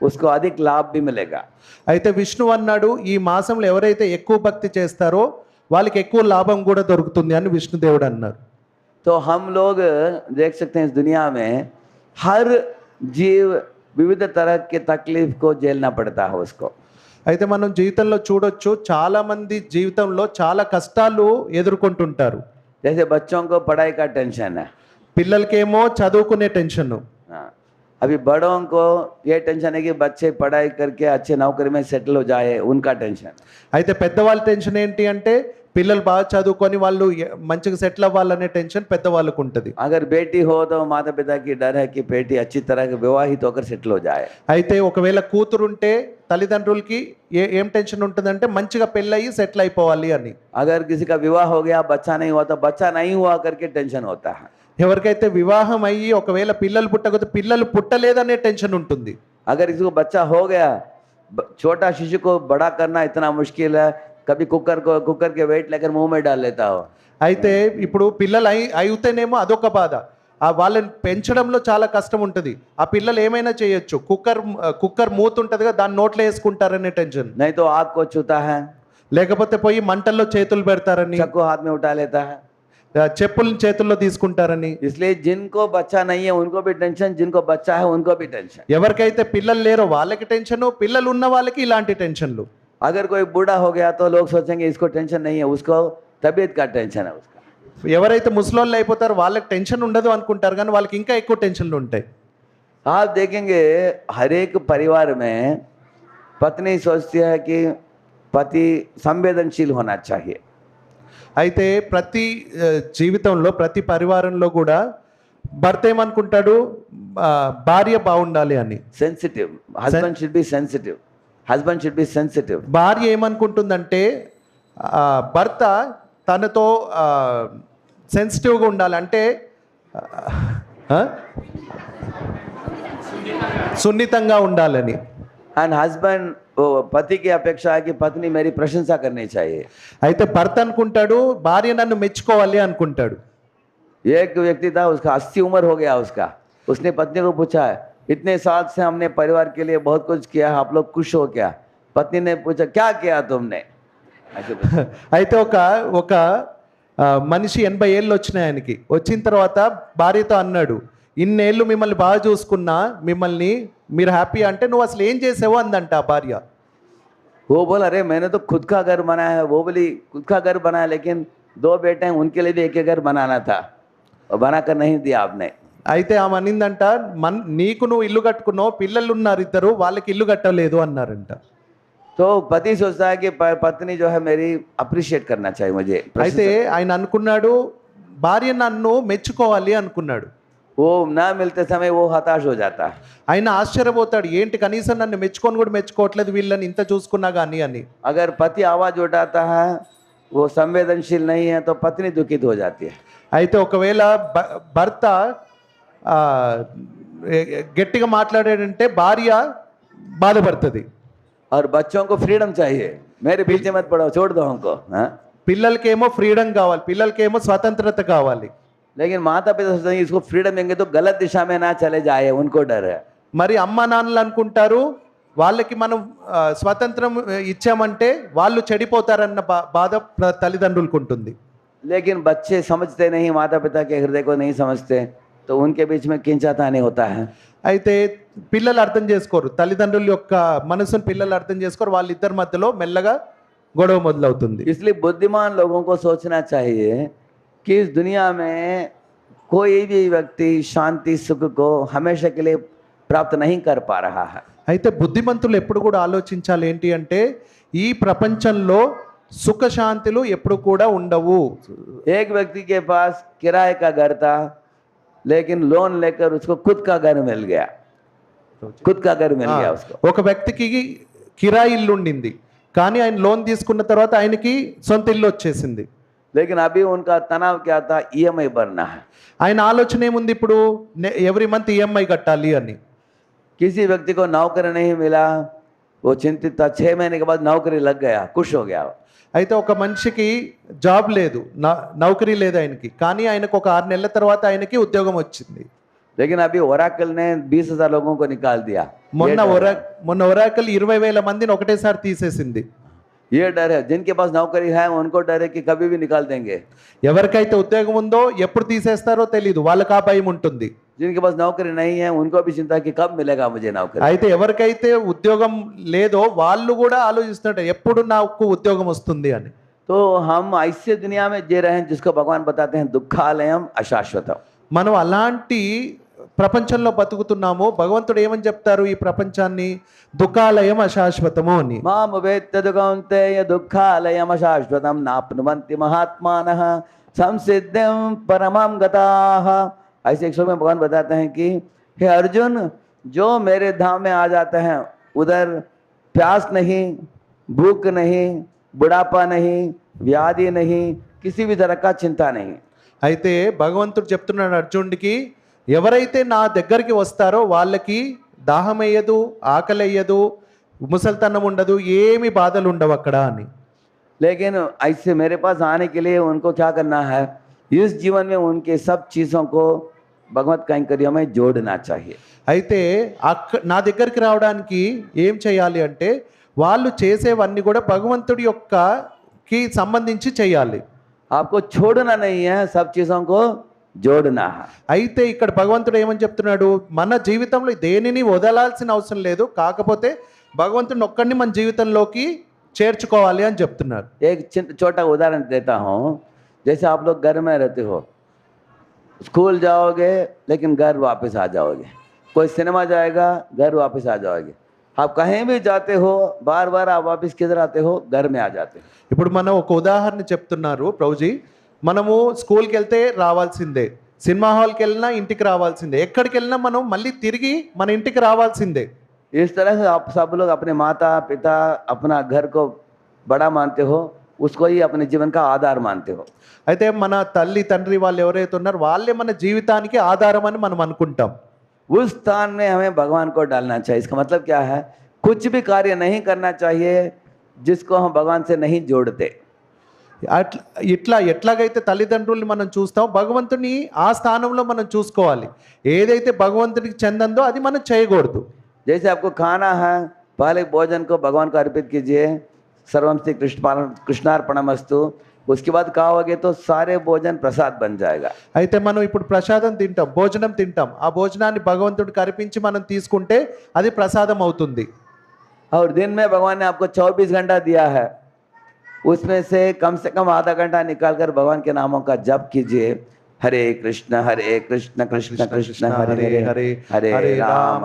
उसको अधिक लाभ भी मिलेगा। అయితే విష్ణువు అన్నాడు ఈ మాసంలో ఎవరైతే ఎక్కువ భక్తి చేస్తారో వాళ్ళకి ఎక్కువ లాభం కూడా దొరుకుతుంది అని విష్ణుదేవుడు అన్నారు. तो हम लोग देख सकते हैं इस दुनिया में हर जीव विविध तरह के तकलीफ को झेलना पड़ता है उसको। అయితే మనం జీవితంలో చూడొచ్చు చాలా మంది జీవితంలో చాలా కష్టాలు ఎదుర్కొంటుంటారు. जैसे बच्चों को पढ़ाई का टेंशन है, పిల్లలకేమో చదువుకునే టెన్షన్, हाँ। अभी बड़ों को ये टेंशन है कि बच्चे पढ़ाई करके अच्छे नौकरी में सेटल हो जाए, उनका टेंशन। అయితే పెద్దవాళ్ళ టెన్షన్ ఏంటి అంటే పిల్లలు బాగా చదువుకొని వాళ్ళు మంచిగా సెటిల్ అవ్వాలనే టెన్షన్ పెద్దవాళ్ళకు ఉంటుంది. अगर बेटी हो तो माता पिता की डर है कि बेटी अच्छी तरह के विवाहित होकर सेटल हो जाए। అయితే ఒకవేళ కూతురుంటే తల్లిదండ్రులకి ఏం టెన్షన్ ఉంటుందంటే మంచిగా పెళ్ళయి సెటిల్ అయిపోవాలి అని. अगर किसी का विवाह हो गया बच्चा नहीं हुआ तो बच्चा नहीं हुआ करके टेंशन होता है। ఎవరికైతే వివాహం అయ్యి ఒకవేళ పిల్లలు పుట్టకపోతే పిల్లలు పుట్టలేదనే టెన్షన్ ఉంటుంది. अगर किसी को बच्चा हो गया, छोटा शिशु को बड़ा करना इतना मुश्किल है, कभी कुकर के वेट लेकर मुंह में डाल लेता हो। అయితే ఇప్పుడు పిల్లలు అయితేనేమో అదొక బాధ, ఆ వాళ్ళని పెంచడంలో చాలా కష్టం ఉంటుంది. ఆ పిల్లలు ఏమైనా చేయొచ్చు, కుక్కర్ మూత ఉంటుంది కదా దాన్ని నోట్లో వేసుకుంటారనే టెన్షన్, नहीं तो आग को छूता है, లేకపోతే పోయి మంటల్లో చేతులు పెడతారని, चाकू हाथ में उठा लेता है। చెప్పుల్ని చేతుల్లో తీసుకుంటారని. इसलिए जिनको बच्चा नहीं है उनको भी टेंशन, जिनको बच्चा है उनको भी टेंशन। ఎవరికైతే పిల్లలు లేరో వాళ్ళకి టెన్షన్, పిల్లలు ఉన్న వాళ్ళకి ఇలాంటి టెన్షన్లు. अगर कोई बूढ़ा हो गया तो लोग सोचेंगे इसको टेंशन नहीं है, उसको तबीयत का टेंशन है उसका। ఎవరైతే ముసలోళ్ళు అయిపోతారో వాళ్ళకి టెన్షన్ ఉండదు అనుకుంటారు, కానీ వాళ్ళకి ఇంకా ఎక్కువ టెన్షన్లు ఉంటాయి. आप देखेंगे हर एक परिवार में पत्नी सोचती है कि पति संवेदनशील होना चाहिए। అయితే ప్రతి జీవితంలో ప్రతి పరివారంలో కూడా భర్త ఏమనుకుంటాడు, భార్య బాగుండాలి అని. Sensitive husband should be sensitive, husband should be sensitive. భార్య ఏమనుకుంటుందంటే భర్త తనతో సెన్సిటివ్గా ఉండాలి, అంటే సున్నితంగా ఉండాలని. एंड हस्बैंड पति की अपेक्षा है कि पत्नी मेरी प्रशंसा करनी चाहिए। అయితే భర్త అనుకుంటాడు భార్య నన్ను మెచ్చుకోవాలి అనుకుంటాడు. एक व्यक्ति था, उसका 80 उम्र हो गया उसका, उसने पत्नी को पूछा इतने साल से हमने परिवार के लिए बहुत कुछ किया, आप लोग खुश हो क्या? पत्नी ने पूछा क्या किया तुमने? అయితే ఒక మనిషి 80 ఏళ్ళు వచ్చినాయి ఆయనకి. వచ్చిన తర్వాత భార్యతో అన్నాడు, ఇన్నేళ్ళు మిమ్మల్ని బాగా చూసుకున్నా, మిమ్మల్ని మీరు హ్యాపీ అంటే నువ్వు అసలు ఏం చేసావు అందంట ఆ భార్య. वो बोला अरे मैंने तो खुद का घर बनाया है। वो बोली खुद का घर बनाया, लेकिन 2 बेटे हैं उनके लिए भी एक घर बनाना था, और बनाकर नहीं दिया आपने। అయితే ఆమె అనిందంట, నీకు నువ్వు ఇల్లు కట్టుకున్నావు, పిల్లలు ఉన్నారు ఇద్దరు, వాళ్ళకి ఇల్లు కట్టలేదు అన్నారంట. तो पति सोचता है कि पत्नी जो है मेरी अप्रिशिएट करना चाहिए मुझे। అయితే ఆయన అనుకున్నాడు భార్య నన్ను మెచ్చుకోవాలి అనుకున్నాడు. वो ना मिलते समय वो हताश हो जाता है। ఆయన ఆశ్చర్యపోతాడు, ఏంటి కనీసం నన్ను మెచ్చుకొని కూడా మెచ్చుకోవట్లేదు వీళ్ళని ఇంత చూసుకున్నా కానీ అని. अगर पति आवाज उठाता है, वो संवेदनशील नहीं है, तो पत्नी दुखित हो जाती है। అయితే ఒకవేళ భర్త గట్టిగా మాట్లాడాడంటే భార్య బాధపడుతుంది. और बच्चों को फ्रीडम चाहिए, मेरे पीछे मत पड़ो, छोड़ दो हमको। हाँ? పిల్లలకేమో ఫ్రీడమ్ కావాలి, పిల్లలకేమో స్వతంత్రత కావాలి. लेकिन माता पिता सोचते हैं इसको फ्रीडम देंगे तो गलत दिशा में ना चले जाए, उनको डर है। మరి అమ్మా నాన్నలు అనుకుంటారు వాళ్ళకి మనం స్వతంత్రం ఇచ్చామంటే వాళ్ళు చెడిపోతారన్న బాధ తల్లిదండ్రులకు ఉంటుంది. लेकिन बच्चे समझते नहीं, माता पिता के हृदय को नहीं समझते, तो उनके बीच में खींचातानी होता है। అయితే పిల్లలు అర్థం చేసుకోరు, తల్లిదండ్రుల యొక్క మనసును పిల్లలు అర్థం చేసుకోరు, వాళ్ళిద్దరి మధ్యలో మెల్లగా గొడవ మొదలవుతుంది. इसलिए बुद्धिमान लोगों को सोचना चाहिए कि इस दुनिया में कोई भी व्यक्ति शांति सुख को हमेशा के लिए प्राप्त नहीं कर पा रहा है। అయితే బుద్ధిమంతులు ఎప్పుడు కూడా ఆలోచించాలి ఏంటి అంటే ఈ ప్రపంచంలో సుఖశాంతులు ఎప్పుడు కూడా ఉండవు. एक व्यक्ति के पास किराए का घर था, लेकिन लोन लेकर उसको खुद का घर मिल गया। खुद का घर मिल गया ఆ, उसको। ఒక వ్యక్తికి కిరాయి ఇల్లు ఉండింది, కానీ ఆయన లోన్ తీసుకున్న తర్వాత ఆయనకి సొంత ఇల్లు వచ్చేసింది. लेकिन अभी उनका तनाव क्या था, ईएमआई भरना है। ఆయన ఆలోచన ఏముంది ఇప్పుడు, ఎవ్రీ మంత్ ఈఎంఐ కట్టాలి అని. किसी व्यक्ति को नौकरी नहीं मिला, वो चिंतित था। 6 महीने के बाद नौकरी लग गया, खुश हो गया। అయితే ఒక మనిషికి జాబ్ లేదు, నౌకరీ లేదు ఆయనకి, కానీ ఆయనకు ఒక 6 నెలల తర్వాత ఆయనకి ఉద్యోగం వచ్చింది. लेकिन अभी ओराकल ने 20,000 लोगों को निकाल दिया। మొన్న ఒరాకల్ 20,000 మందిని ఒకటేసారి తీసేసింది. ये डर है, जिनके पास नौकरी है उनको डर है कि कभी भी निकाल देंगे। ఎవరికైతే ఉద్యోగం ఉందో ఎప్పుడు తీసేస్తారో తెలియదు, వాళ్ళకి ఆ భయం ఉంటుంది. जिनके पास नौकरी नहीं है उनको भी चिंता कि कब मिलेगा मुझे नौकरी। అయితే ఎవరికైతే ఉద్యోగం లేదో వాళ్ళు కూడా ఆలోచిస్తున్నారు ఎప్పుడు నాకు ఉద్యోగం వస్తుంది అని. तो हम ऐसे दुनिया में जी रहे हैं जिसको भगवान बताते हैं दुखालयम अशाश्वतम। మనం అలాంటి ప్రపంచంలో బతుకుతున్నాము. భగవంతుడు ఏమని చెప్తారు ఈ ప్రపంచాన్ని? దుఃఖాలయం అశాశ్వతము అని. माम वेत्त दुःखौन्तेय दुःखालयम अशाश्वतम नाप्नुवन्ति महात्मानः संसिद्धिं परमं गताः। ऐसे एक श्लोक में भगवान बताते हैं कि हे अर्जुन, जो मेरे धाम में आ जाते हैं उधर प्यास नहीं, भूख नहीं, बुढ़ापा नहीं, व्याधि नहीं, किसी भी तरह का चिंता नहीं। అయితే భగవంతుడు చెప్తున్నాడు అర్జునుడికి, ఎవరైతే నా దగ్గరికి వస్తారో వాళ్ళకి దాహం వేయదు, ఆకలి వేయదు, ముసల్తనం ఉండదు, ఏమి బాధలు ఉండవు అక్కడ అని. लेकिन ऐसे मेरे पास आने के लिए उनको क्या करना है, इस जीवन में उनके सब चीज़ों को भगवत कैंकर्य में जोड़ना चाहिए। అయితే నా దగ్గరికి రావడానికి ఏం చేయాలి అంటే వాళ్ళు చేసేవన్నీ కూడా భగవంతుడి యొక్కకి సంబంధించి చేయాలి. आपको छोड़ना नहीं है, सब चीज़ों को जोड़ना है। అయితే ఇక్కడ భగవంతుడు ఏమని చెప్తున్నాడు, మన జీవితంలో దేనిని వదలాల్సిన అవసరం లేదు, కాకపోతే భగవంతుడిని ఒక్కడిని మన జీవితంలోకి చేర్చుకోవాలి అని చెప్తున్నారు. एक छोटा उदाहरण देता हूँ। जैसे आप लोग घर में रहते हो, स्कूल जाओगे लेकिन घर वापस आ जाओगे, कोई सिनेमा जाएगा घर वापस आ जाओगे, आप कहीं भी जाते हो बार बार आप वापस किधर आते हो, घर में आ जाते हो। ఇప్పుడు మనం ఒక ఉదాహరణ చెప్తున్నారు ప్రభుజీ. మనము స్కూల్కి వెళ్తే రావాల్సిందే, సినిమా హాల్కి వెళ్ళినా ఇంటికి రావాల్సిందే, ఎక్కడికి వెళ్ళినా మనం మళ్ళీ తిరిగి మన ఇంటికి రావాల్సిందే. इस तरह से आप सब लोग अपने माता पिता अपना घर को बड़ा मानते हो, उसको ही अपने जीवन का आधार मानते हो। అయితే మన తల్లి తండ్రి వాళ్ళు ఎవరైతే ఉన్నారో వాళ్ళే మన జీవితానికి ఆధారం అని మనం అనుకుంటాం. उस स्थान में हमें भगवान को डालना चाहिए। इसका मतलब क्या है, कुछ भी कार्य नहीं करना चाहिए जिसको हम भगवान से नहीं जोड़ते। ఎట్లాగైతే తల్లిదండ్రుల్ని మనం చూస్తాం, భగవంతుని ఆ స్థానంలో మనం చూసుకోవాలి. ఏదైతే భగవంతునికి చెందందో అది మనం చేయకూడదు. जैसे आपको खाना है, पहले भोजन को भगवान को अर्पित कीजिए, सर्वम श्री कृष्णार्पणमस्तु। उसके बाद खाओगे तो सारे भोजन प्रसाद बन जाएगा। అయితే మనం ఇప్పుడు ప్రసాదం తింటాం, భోజనం తింటాం, ఆ భోజనాన్ని భగవంతుడికి అర్పించి మనం తీసుకుంటే అది ప్రసాదం అవుతుంది. और दिन में भगवान ने आपको 24 घंटा दिया है, उसमें से कम आधा घंटा निकालकर भगवान के नामों का जप कीजिए। हरे कृष्ण कृष्ण कृष्ण हरे हरे, हरे राम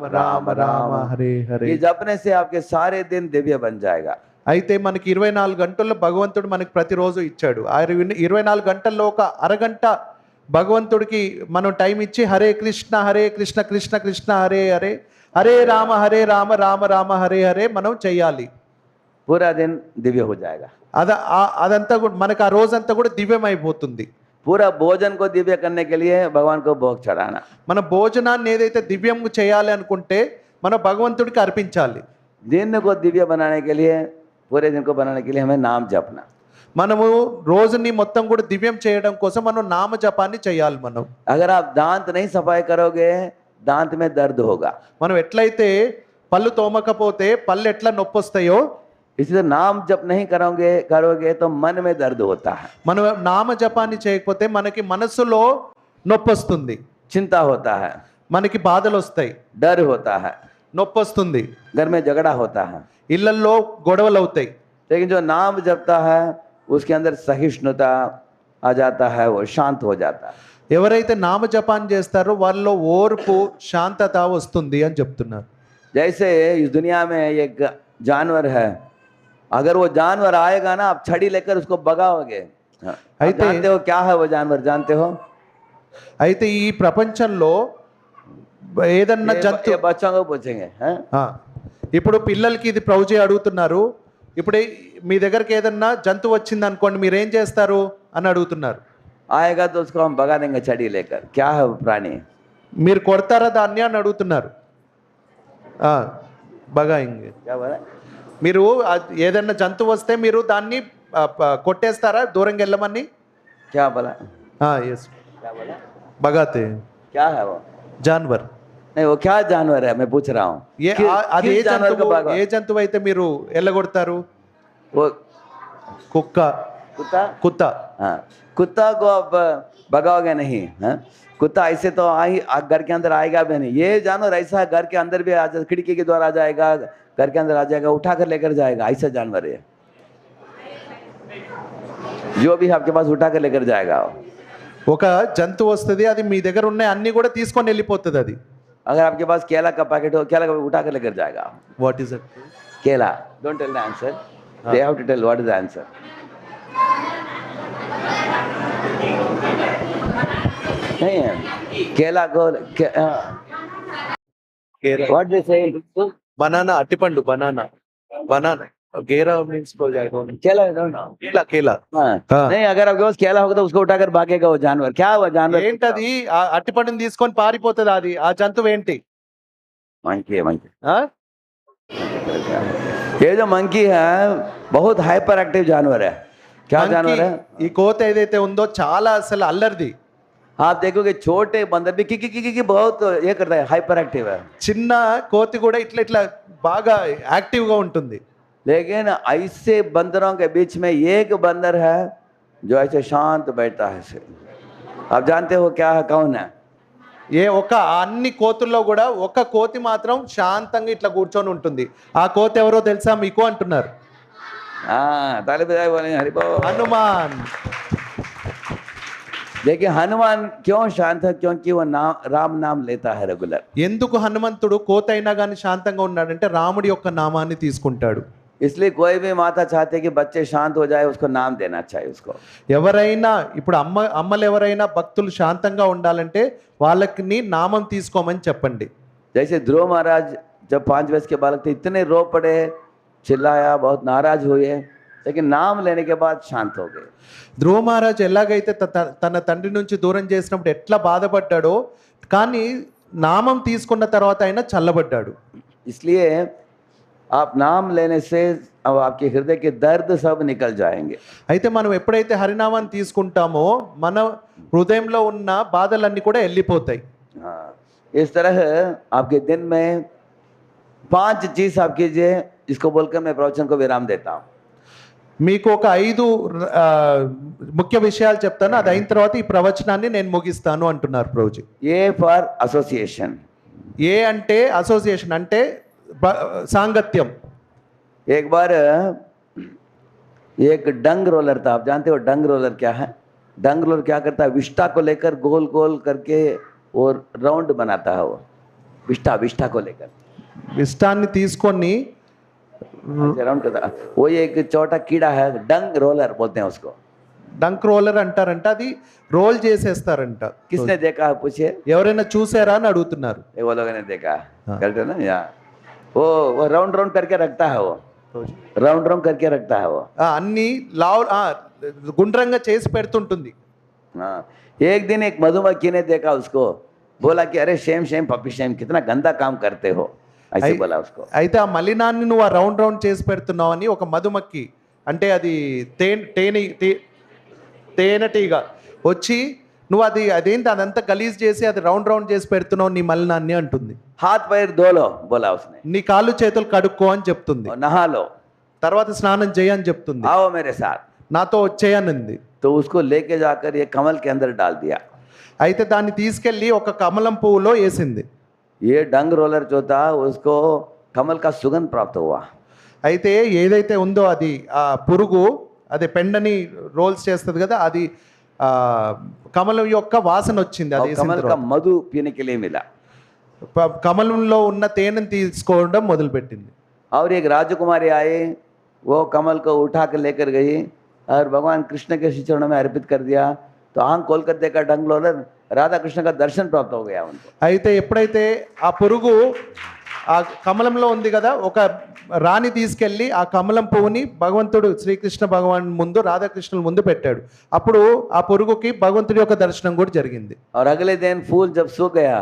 राम राम हरे हरे। ये जपने से आपके सारे दिन दिव्य बन जाएगा। అయితే మనకి 24 గంటల్లో భగవంతుడు మనకి ప్రతిరోజు ఇచ్చాడు. ఆ 24 గంటల్లో ఒక అరగంట భగవంతుడికి మనం టైం ఇచ్చి హరే కృష్ణ కృష్ణ కృష్ణ హరే హరే, హరే రామ రామ రామ హరే హరే మనం చెయ్యాలి. पूरा दिन दिव्य हो जाएगा। అదంతా కూడా మనకు ఆ రోజంతా కూడా దివ్యమైపోతుంది. पूरा भोजन को दिव्य करने के लिए भगवान को भोग चढ़ाना। మన భోజనాన్ని ఏదైతే దివ్యం చేయాలి అనుకుంటే మనం భగవంతుడికి అర్పించాలి. दिन को दिव्य बनाने के लिए, पूरे दिन को बनाने के लिए हमें नाम जपना। మనము రోజుని మొత్తం కూడా దివ్యం చేయడం కోసం మనం నామ జపాన్ని చేయాలి. మనం अगर आप दांत नहीं सफाई करोगे, दांत में दर्द होगा। మనం ఎట్లయితే పళ్ళు తోమకపోతే పళ్ళు ఎట్లా నొప్పి వస్తాయో, इसलिए नाम जप नहीं करोगे तो मन में दर्द होता है, మనం నామ జపాన్ని చేయకపోతే మనకి మనసులో నొప్పి వస్తుంది, चिंता होता है, మనకి బాధలు వస్తాయి, डर होता है, నొప్పి వస్తుంది, घर में झगड़ा होता है। ఇళ్లల్లో గొడవలు అవుతాయి. लेकिन जो नाम जपता है उसके अंदर सहिष्णुता आ जाता है, वो शांत हो जाता है। ఎవరైతే నామ జపాన్ని చేస్తారో వాళ్ళలో ఓర్పు శాంతత వస్తుంది అని చెప్తున్నారు. जैसे इस दुनिया में एक जानवर है, अगर वो जानवर आएगा ना, आप छड़ी लेकर उसको भगाओगे। आप जानते हो क्या है वो जानवर, जानते हो? అయితే ఈ ప్రపంచంలో ఏదన్నా జంతు ये बच्चों को पूछेंगे हैं? ఆ, ఇప్పుడు పిల్లలకి ఇది ప్రౌజీ అడుగుతున్నారు. ఇప్పుడు మీ దగ్గరికి ఏదన్నా జంతువు వచ్చింది అనుకోండి, మీరు ఏం చేస్తారు అని అడుగుతున్నారు. आएगा तो उसको हम भगा देंगे छड़ी लेकर, क्या है वो प्राणी? మీరు కొడతారా దాన్ని అని అడుగుతున్నారు. ఆ, బగాయింగ్. क्या बोला? మీరు ఏదన్నా జంతువు వస్తే మీరు దాన్ని కొట్టేస్తారా దూరంగా వెళ్ళమని? क्या बोला? ఎస్, क्या बोला? బగాతే क्या है वो? జాన్వర్. नहीं, वो क्या जानवर है मैं पूछ रहा हूँ. అది ఏ किस जानवर को జంతువు, भगा? ఏ జంతువు అయితే మీరు ఎల్లగొడతారు? वो కుక్క, कुत्ता. కుత్త. हाँ, कुत्ता को आप भगाओगे नहीं. हाँ? कुत्ता ऐसे तो घर के अंदर आएगा भी नहीं. ये जानवर ऐसा है, घर के अंदर भी खिड़की के द्वारा आ जाएगा, घर के अंदर आ जाएगा, उठा कर लेकर जाएगा. ऐसा जानवर है जो भी आपके पास उठा कर लेकर जाएगा. ఒక జంతువు వస్తుంది, అది మీ దగ్గర ఉన్న అన్ని కూడా తీసుకొని వెళ్ళిపోతుంది. అది अगर आपके पास केला का पैकेट हो, केला का उठा कर लेकर जाएगा. What is it? केला. Don't tell the answer. They have to tell what is the answer. नहीं है. केला को what they say? బనానా, అట్టిపండు, బనానా. బనానా గేరా మీన్స్ केला don't know. కేలా, కేలా. हाँ. हाँ. नहीं, अगर आपके पास केला होगा तो उसको उठाकर भागेगा वो जानवर. क्या वो जानवर? ఏంటది? ఆ అట్టిపండుని తీసుకొని పారిపోతుంది. అది ఆ జంతువు ఏంటి? मंकी है, मंकी. ఆ? ये जो मंकी है बहुत हाइपर एक्टिव जानवर है. क्या Monkey, जानवर है? ఈ కోత ఏదైతే ఉందో చాలా అసలు అల్లరిది. आप देखोगे छोटे बंदर भी की बहुत ये करता है, हाइपर एक्टिव है. చిన్న కోతి కూడా ఇట్లా ఇట్లా బాగా యాక్టివ్ గా ఉంటుంది. लेकिन ऐसे बंदरों के बीच में एक बंदर है जो ऐसे शांत बैठता है ऐसे. आप जानते हो क्या है, कौन है? అన్ని కోతుల్లో కూడా ఒక కోతి మాత్రం శాంతంగా ఇట్లా కూర్చొని ఉంటుంది. ఆ కోతి ఎవరో తెలుసా మీకు అంటున్నారు? हाँ, ताली बजाए बोले हरि बोल. హనుమాన్. देखिए हनुमान क्यों शांत है? क्योंकि वो राम नाम लेता है रेगुलर. ఎందుకు హనుమంతుడు కోతి అయినా కానీ శాంతంగా ఉన్నాడంటే రాముడి యొక్క నామాన్ని తీసుకుంటాడు. इसलिए कोई भी माता चाहते कि बच्चे शांत हो जाए, उसको नाम देना चाहिए उसको. ఎవరైనా ఇప్పుడు అమ్మలు ఎవరైనా భక్తులు శాంతంగా ఉండాలంటే వాళ్ళకి నామం తీసుకోమని చెప్పండి. जैसे ध्रुव महाराज जब 5 वर्ष के बालक थे, इतने रो पड़े, चिल्लाया, बहुत नाराज हुए, लेकिन नाम लेने के बाद शांत हो गए. ధ్రువ మహారాజ్ ఎలాగైతే తన తండ్రి నుంచి దూరం చేసినప్పుడు ఎట్లా బాధపడ్డాడో, కానీ నామం తీసుకున్న తర్వాత ఆయన చల్లబడ్డాడు. इसलिए आप नाम लेने से अब आपके हृदय के दर्द सब निकल जाएंगे. అయితే మనం ఎప్పుడైతే హరినామాన్ని తీసుకుంటామో మన హృదయంలో ఉన్న బాధలన్నీ కూడా వెళ్ళిపోతాయి. हाँ, इस तरह आपके दिन में 5 चीज आप कीजिए, इसको बोलकर मैं प्रवचन को विराम देता हूँ. మీకు ఒక 5 ముఖ్య విషయాలు చెప్తాను, అది అయిన తర్వాత ఈ ప్రవచనాన్ని నేను ముగిస్తాను అంటున్నారు ప్రభుజీ. A for association. ఏ అంటే అసోసియేషన్, అంటే సాంగత్యం. एक बार एक डंग रोलर था. आप जानते हो डंग रोलर क्या है? डंग रोलर क्या करता है? विष्ठा को लेकर गोल गोल करके और राउंड बनाता है. वो विष्ठा को लेकर ఇష్టాన్ని తీసుకొని राउंड करता है. वो एक छोटा कीड़ा है, डंग रोलर बोलते हैं उसको. డంక్ రోలర్ అంటారంట. అది రోల్ చేసేస్తారంట. किसने देखा है पूछिए? ఎవరైనా చూసారా అని అడుగుతున్నారు. ये वो लोगों ने देखा. करते ना या वो राउंड राउंड करके रखता है. वो राउंड राउंड करके रखता है वो. అన్ని లావ్ గుండ్రంగా చేసి పెడుతుంటుంది. हाँ, एक दिन एक मधुमक्खी ने देखा उसको, बोला कि अरे शेम शेम पपी शेम, कितना गंदा काम करते हो, ऐसे बोला उसको. అయితే ఆ మలినాన్ని నువ్వు ఆ రౌండ్ రౌండ్ చేసి పెడుతున్నావు అని ఒక మధుమక్కి, అంటే అది తేనెటీగ వచ్చి నువ్వు అదేంటి అదంతా గలీజ్ చేసి అది రౌండ్ రౌండ్ చేసి పెడుతున్నావు నీ మలినాన్ని అంటుంది. हाथ पैर धो लो बोला उसने, నీ కాళ్ళు చేతులు కడుక్కో అని చెప్తుంది. और नहा लो, తర్వాత స్నానం చేయని చెప్తుంది. आओ मेरे साथ. నాతో వచ్చేయనుంది. तो उसको लेके जाकर ये कमल के अंदर डाल दिया. అయితే దాన్ని తీసుకెళ్లి ఒక కమలం పువ్వులో వేసింది. ये डंग रोलर जो था उसको कमल का सुगंध प्राप्त हुआ. అయితే ఏదైతే ఉందో అది ఆ పురుగు, అదే పెండని రోల్స్ చేస్తుంది కదా, అది కమలం యొక్క వాసన వచ్చింది. और అది कमल का मधु पीने के लिए मिला. కమలంలో ఉన్న తేనెను తీసుకోవడం మొదలుపెట్టింది. और एक राजकुमारी आई, वो कमल को उठा कर लेकर गई और भगवान कृष्ण के श्री चरणों में अर्पित कर दिया. तो आंख खोल कर देखा डंग रोलर, राधा कृष्ण का दर्शन प्राप्त हो गया उनको। అయితే ఎప్పుడైతే ఆ పురుగు ఆ కమలంలో ఉంది కదా, ఒక రాణి తీసుకెళ్ళి ఆ కమలం పువ్వుని భగవంతుడు శ్రీకృష్ణ భగవాన్ ముందు రాధాకృష్ణుల ముందు పెట్టాడు. అప్పుడు ఆ పురుగుకి భగవంతుడి యొక్క దర్శనం కూడా జరిగింది. और अगले दिन फूल जब सूख गया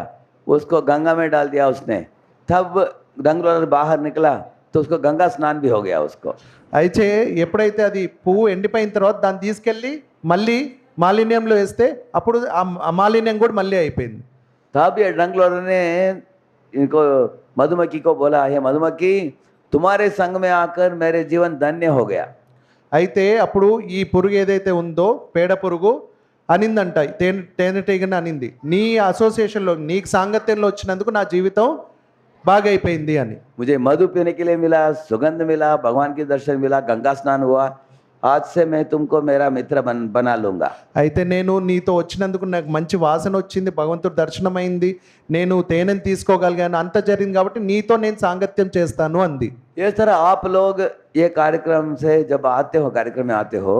उसको गंगा में डाल दिया उसने, तब रंगरोलर बाहर निकला तो उसको गंगा स्नान भी हो गया उसको। అయితే ఎప్పుడైతే అది పువ్వు ఎండిపోయిన తర్వాత దాన్ని తీసుకెళ్ళి మళ్ళీ మాలిన్యంలో వేస్తే అప్పుడు ఆ మాలిన్యం కూడా మళ్ళీ అయిపోయింది. तब ये रंगरोलर ने इनको मधुमक्खी को बोला, हे मधुमक्खी तुम्हारे संग में आकर मेरे जीवन धन्य हो गया। అయితే అప్పుడు ఈ పురుగు ఏదైతే ఉందో పేడ పురుగు అనిందంట, తేనెటీగని అనింది, నీ అసోసియేషన్లో నీకు సాంగత్యంలో వచ్చినందుకు నా జీవితం బాగా అయిపోయింది అని. मुझे मधु पीने के लिए मिला, सुगंध मिला, भगवान के दर्शन मिला, गंगा स्नान हुआ, आज से मैं तुमको मेरा मित्र बना लूंगा। అయితే నేను నీతో వచ్చినందుకు నాకు మంచి వాసన వచ్చింది, భగవంతుడు దర్శనమైంది, నేను తేనెని తీసుకోగలిగాను, అంత జరిగింది కాబట్టి నీతో నేను సాంగత్యం చేస్తాను అంది. इस तरह आप लोग ये कार्यक्रम से जब आते हो, कार्यक्रम में आते हो,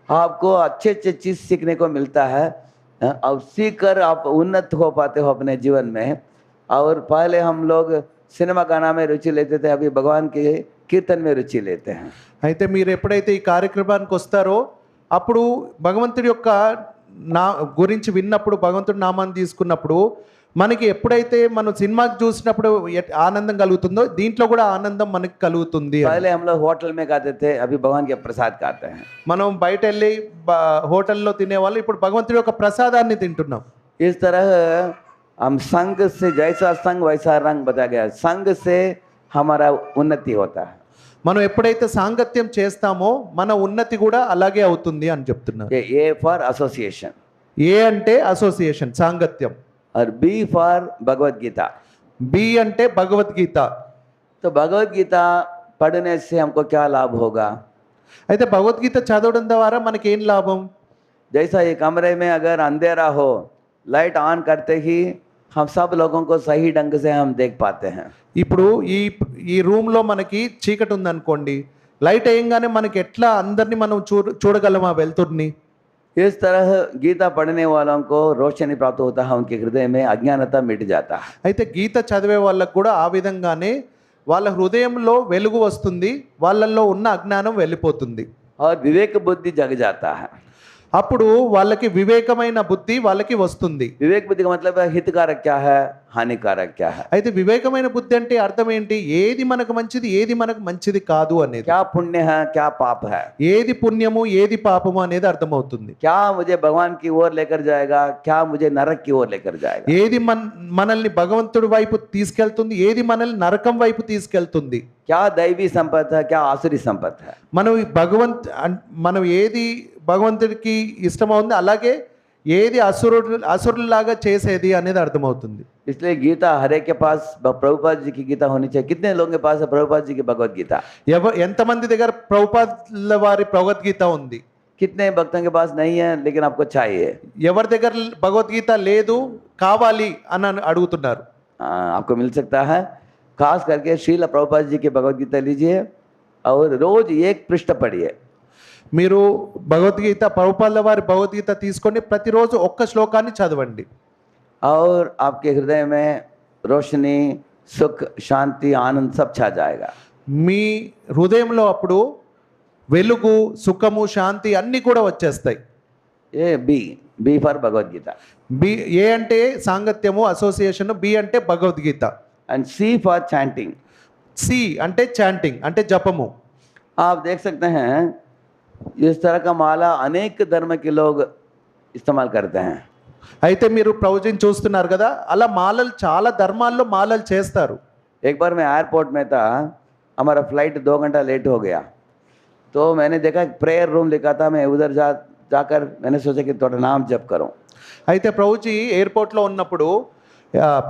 आपको अच्छे अच्छे चीज सीखने को मिलता है और सीख कर आप उन्नत हो पाते हो अपने जीवन में। और पहले हम लोग सिनेमा गाना में रुचि लेते थे, अभी भगवान के कीर्तन में रुचि लेते हैं। అయితే మీరు ఎప్పుడైతే ఈ కార్యక్రమానికి వస్తారో అప్పుడు భగవంతుడి యొక్క నా గురించి విన్నప్పుడు, భగవంతుడి నామాన్ని తీసుకున్నప్పుడు మనకి ఎప్పుడైతే మనం సినిమాకి చూసినప్పుడు ఆనందం కలుగుతుందో దీంట్లో కూడా ఆనందం మనకి కలుగుతుంది. पहले हम लोग होटल में खाते थे, अभी भगवान के प्रसाद खाते हैं। మనం బయట వెళ్ళి హోటల్లో తినేవాళ్ళు, ఇప్పుడు భగవంతుడి యొక్క ప్రసాదాన్ని తింటున్నాం. इस तरह हम संग से, जैसा संग वैसा रंग बताया गया, संग से हमारा उन्नति होता है। మనం ఎప్పుడైతే సాంగత్యం చేస్తామో మన ఉన్నతి కూడా అలాగే అవుతుంది అని చెప్తున్నారు. ये फॉर एसोसिएशन, ఏ అంటే అసోసియేషన్ సాంగత్యం, और B for Bhagavad Gita. B అంటే భగవద్గీత. तो भगवत गीता पढ़ने से हमको क्या लाभ होगा? అయితే భగవద్గీత చదవడం ద్వారా మనకి ఏం లాభం? जैसा ये कमरे में अगर अंधेरा हो, लाइट ऑन करते ही हम सब लोगों को सही ढंग से हम देख पाते हैं। ఇప్పుడు ఈ రూమ్లో మనకి చీకటి ఉందనుకోండి, లైట్ వేయంగానే మనకి ఎట్లా అందరినీ మనం చూడగలమా వెళ్తుర్ని. इस तरह गीता पढ़ने वालों को रोशनी प्राप्त होता है, उनके हृदय में अज्ञानता मिट जाता है। అయితే గీత చదివే వాళ్ళకు కూడా ఆ విధంగానే వాళ్ళ హృదయంలో వెలుగు వస్తుంది, వాళ్ళల్లో ఉన్న అజ్ఞానం వెళ్ళిపోతుంది. और विवेक बुद्धि जग जाता है। అప్పుడు వాళ్ళకి వివేకమైన బుద్ధి వాళ్ళకి వస్తుంది. विवेक बुद्धि का मतलब है हितकारक क्या है, हानिकारक क्या है। అయితే వివేకమైన బుద్ధి అంటే అర్థం ఏంటి? ఏది మనకు మంచిది, ఏది మనకు మంచిది కాదు అనేది. क्या पुण्य है, क्या पाप है, ఏది పుణ్యము, ఏది పాపము అనేది అర్థమవుతుంది. क्या मुझे भगवान की ओर लेकर जाएगा, क्या मुझे नरक की ओर लेकर जाएगा। ఏది మనల్ని భగవంతుడి వైపు తీసుకెళ్తుంది, ఏది మనల్ని నరకం వైపు తీసుకెళ్తుంది. क्या दैवी संपत्ति है, क्या आसुरी संपत्ति है। మనం ఏది భగవంతుడికి ఇష్టమవుంది, అలాగే ఏది అసురులాగా చేసేది అనేది అర్థమవుతుంది. इसलिए गीता हर एक के पास प्रभुपाद जी की गीता होनी चाहिए। कितने लोगों के पास है प्रभुपाद जी की भगवत गीता? ఎంతమంది దగ్గర ప్రభుపాదుల వారి భగవద్గీత ఉంది? कितने भक्तों के पास नहीं है लेकिन आपको चाहिए? ఎవరి దగ్గర భగవద్గీత లేదు, కావాలి అని అడుగుతున్నారు. आपको मिल सकता है। खास करके श्रील प्रभुपाद जी की भगवत गीता लीजिए और रोज एक पृष्ठ पढ़िए। మీరు భగవద్గీత, ప్రభుపాదుల వారి భగవద్గీత తీసుకొని ప్రతిరోజు ఒక్క శ్లోకాన్ని చదవండి. और आपके हृदय में रोशनी, सुख, शांति, आनंद सब छा जाएगा। మీ హృదయంలో అప్పుడు వెలుగు, సుఖము, శాంతి అన్నీ కూడా వచ్చేస్తాయి. ये B for Bhagavad Gita. B A అంటే సాంగత్యము, అసోసియేషన్. బి అంటే భగవద్గీత. And C for chanting. C అంటే చాంటింగ్, అంటే జపము. आप देख सकते हैं इस तरह का माला अनेक धर्म के लोग इस्तेमाल करते हैं। అయితే మీరు ప్రభుజీని చూస్తున్నారు కదా, అలా మాలలు చాలా ధర్మాల్లో మాలలు చేస్తారు. एक बार मैं एयरपोर्ट में था, हमारा फ्लाइट 2 घंटा लेट हो गया, तो मैंने देखा प्रेयर रूम लिखा था। मैं उधर जाकर मैंने सोचा कि थोड़ा नाम जप करूं। అయితే ప్రభుజీ ఎయిర్పోర్ట్లో ఉన్నప్పుడు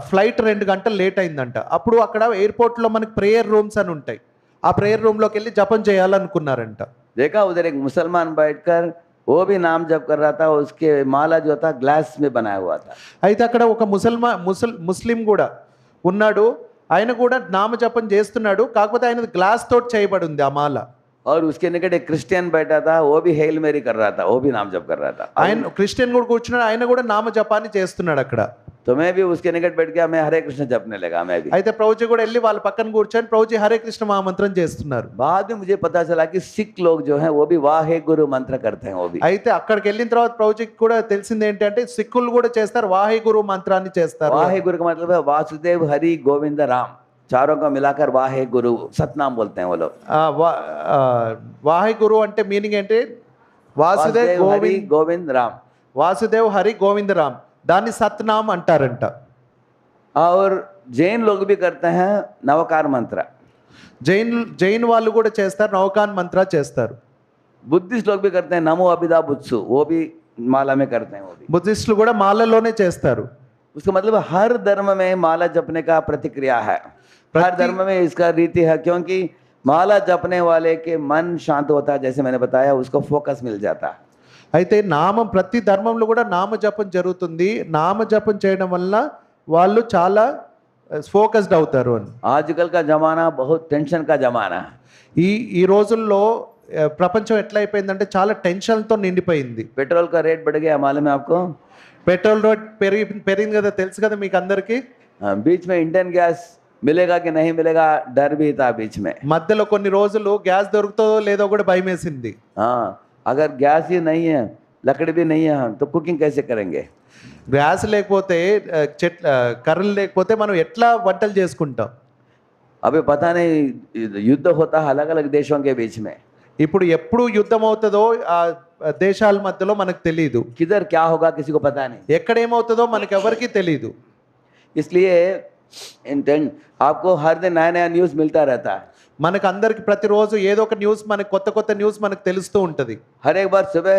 ఫ్లైట్ 2 గంటలు లేట్ అయిందంట. అప్పుడు అక్కడ ఎయిర్పోర్ట్లో మనకి ప్రేయర్ రూమ్స్ అని ఉంటాయి. ఆ ప్రేయర్ రూమ్లోకి వెళ్ళి జపం చేయాలనుకున్నారంట. देखा उधर एक मुसलमान बैठकर वो भी नाम जप कर रहा था। उसके माला जो था ग्लास में बनाया हुआ था। అయితే అక్కడ ఒక ముస్లిం కూడా ఉన్నాడు, ఆయన కూడా నామజపం చేస్తున్నాడు, కాకపోతే ఆయన గ్లాస్ తోటి చేయబడి ఉంది ఆ మాల. और उसके निकट एक क्रिश्चियन बैठा था, वो भी हेल मेरी कर रहा था, वो भी नाम जप कर रहा था। ఆయన క్రిస్టియన్ కూడా కూర్చున్నాడు, ఆయన కూడా నామ జపాన్ని చేస్తున్నాడు అక్కడ. तो मैं भी उसके निकट बैठ गया, मैं हरे कृष्ण जपने लगा मैं भी। అయితే ప్రభుజీ కూడా వెళ్ళి వాళ్ళ పక్కన కూర్చొని ప్రభుజీ హరే కృష్ణ మహామంత్రం చేస్తున్నారు. बाद में मुझे पता चला कि सिख लोग जो हैं वो भी वाहे गुरु मंत्र करते हैं, वो भी। అయితే అక్కడికి వెళ్ళిన తర్వాత ప్రభుజీకి కూడా తెలిసింది ఏంటంటే సిక్కులు కూడా చేస్తారు, వాహే గురు మంత్రాన్ని చేస్తారు. वाहे गुरु का मतलब है वासुदेव हरि गोविंद राम, चारों को मिलाकर वाहे गुरु सतनाम बोलते हैं वो लोग। వాహే గురు అంటే మీనింగ్ ఏంటి? వాసుదేవ్ हरि गोविंद राम, వాసుదేవ్ హరి గోవింద రామ్, దాన్ని సత్నామ్ అంటారంట. और जैन लोग भी करते हैं नवकार मंत्र। జైన్ వాళ్ళు కూడా చేస్తారు, నవకాన్ మంత్ర చేస్తారు. बुद्धिस्ट लोग भी करते हैं नमो अभिदा बुत्सु, वो भी माला में करते हैं वो भी। బుద్ధిస్టులు కూడా మాలలోనే చేస్తారు. उसका मतलब हर धर्म में माला जपने का प्रतिक्रिया है, हर धर्म में इसका रीति है, क्योंकि माला जपने वाले के मन शांत होता है, जैसे मैंने बताया, उसको फोकस मिल जाता है। అయితే నామం ప్రతి ధర్మంలో కూడా నామ జపం జరుగుతుంది. నామ జపం చేయడం వల్ల వాళ్ళు చాలా ఫోకస్డ్ అవుతారు అని. आजकल का जमाना बहुत टेंशन का जमाना है। ఈ రోజుల్లో ప్రపంచం ఎట్లా అయిపోయిందంటే చాలా టెన్షన్తో నిండిపోయింది. पेट्रोल का रेट बढ़ गया, मालूम है आपको? పెట్రోల్ రేట్ పెరిగింది కదా, తెలుసు కదా మీకు అందరికీ. बीच में इंडियन गैस मिलेगा कि नहीं मिलेगा डर भी था बीच में। మధ్యలో కొన్ని రోజులు గ్యాస్ దొరుకుతుందో లేదో కూడా భయం వేసింది. हाँ, अगर गैस ही नहीं है, लकड़ी भी नहीं है, तो कुकिंग कैसे करेंगे? గ్యాస్ లేకపోతే కర్రలు లేకపోతే మనం ఎట్లా వంటలు చేసుకుంటాం? अभी पता नहीं युद्ध होता है अलग अलग देशों के बीच में, ఇప్పుడు ఎప్పుడు యుద్ధం అవుతుందో ఆ దేశాల మధ్యలో మనకు తెలియదు. किधर क्या होगा किसी को पता नहीं। ఎక్కడ ఏమవుతుందో మనకు ఎవరికి తెలియదు. इसलिए आपको हर दिन नया नया न्यूज़ मिलता रहता है। మనకు అందరికి ప్రతిరోజు ఏదో ఒక న్యూస్, మనకు కొత్త కొత్త న్యూస్ మనకు తెలుస్తూ ఉంటుంది. हर एक बार सुबह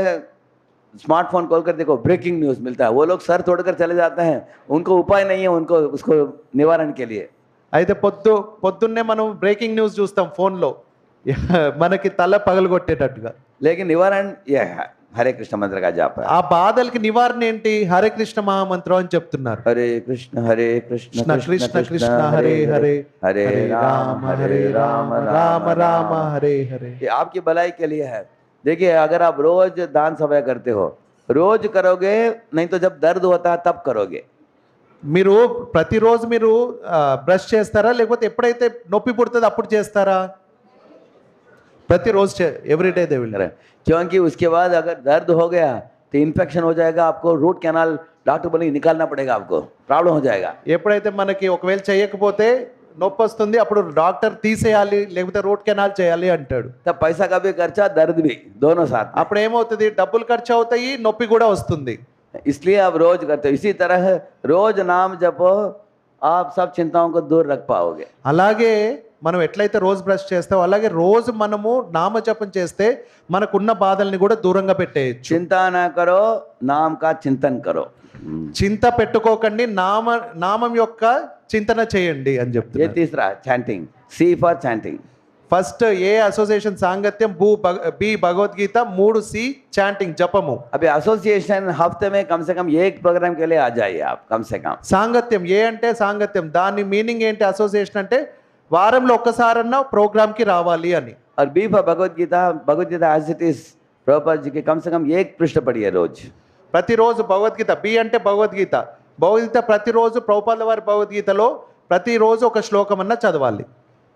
स्मार्टफोन खोल कर देखो, ब्रेकिंग न्यूज़ मिलता है। वो लोग सर तोड़कर चले जाते हैं, उनको उपाय नहीं है उनको उसको निवारण के लिए। అయితే పొద్దున్నే మనం బ్రేకింగ్ న్యూస్ చూస్తాం ఫోన్లో, మనకి తల పగలగొట్టేటట్టుగా. लेकिन निवारण यह है हरे कृष्ण मंत्र का जाप है। ఆ బాధలకి నివారణ ఏంటి? హరే కృష్ణ మహామంత్రం అని చెప్తున్నారు. हरे कृष्ण కృష్ణ కృష్ణ కృష్ణ హరే హరే, हरे राम రామ రామ హరే హరే. ये आपकी भलाई के लिए है। देखिए, अगर आप रोज दान सभा करते हो, रोज करोगे, नहीं तो जब दर्द होता है तब करोगे। మీరు ప్రతిరోజు మీరు బ్రష్ చేస్తారా, లేకపోతే ఎప్పుడైతే నొప్పి పుడుతుందో అప్పుడు చేస్తారా? ప్రతిరోజు ఎవ్రీడే దే విల్. क्योंकि उसके बाद अगर दर्द हो गया तो इन्फेक्शन हो जाएगा, आपको रूट कैनाल डॉक्टर बोलेंगे निकालना पड़ेगा, आपको प्रॉब्लम हो जाएगा। ఎప్పుడైతే మనకి ఒకవేళ చేయకపోతే నొప్పి వస్తుంది, అప్పుడు డాక్టర్ తీసేయాలి లేకపోతే రూట్ కెనాల్ చేయాలి అంటాడు. तब पैसा का भी खर्चा, दर्द भी, दोनों साथ। అప్పుడు ఏమవుతుంది? డబ్బులు ఖర్చు అవుతాయి, నొప్పి కూడా వస్తుంది. इसलिए आप रोज करते हो। इसी तरह रोज नाम जपो, आप सब चिंताओं को दूर रख पाओगे। అలాగే మనం ఎట్లయితే రోజు బ్రష్ చేస్తామో అలాగే రోజు మనము నామజపం చేస్తే మనకున్న బాధల్ని కూడా దూరంగా పెట్టేయచ్చు. चिंता ना करो, नाम का चिंतन करो। చింత పెట్టుకోకండి, నామం యొక్క చింతన చేయండి అని ये చెప్తున్నారు. तीसरा chanting, C for chanting. First A association సాంగత్యం, బి భగవద్గీత, 3 సి చాంటింగ్ జపము. अभी एसोसिएशन हफ्ते में कम से कम एक प्रोग्राम के लिए आ जाइए आप, कम से कम। సాంగత్యం, ఏ అంటే సాంగత్యం, దాని మీనింగ్ ఏంటి? అసోసియేషన్ అంటే వారంలో ఒక్కసారన్నా ప్రోగ్రామ్కి రావాలి అని. और B for Bhagavadgita, Bhagavadgita as it is Prabhupada ji के कम से कम एक पृष्ठ पढ़िए रोज। ప్రతిరోజు భగవద్గీత, బి అంటే భగవద్గీత, భగవద్గీత ప్రతిరోజు ప్రభుపాదుల వారి భగవద్గీతలో ప్రతిరోజు ఒక శ్లోకం అన్నా చదవాలి.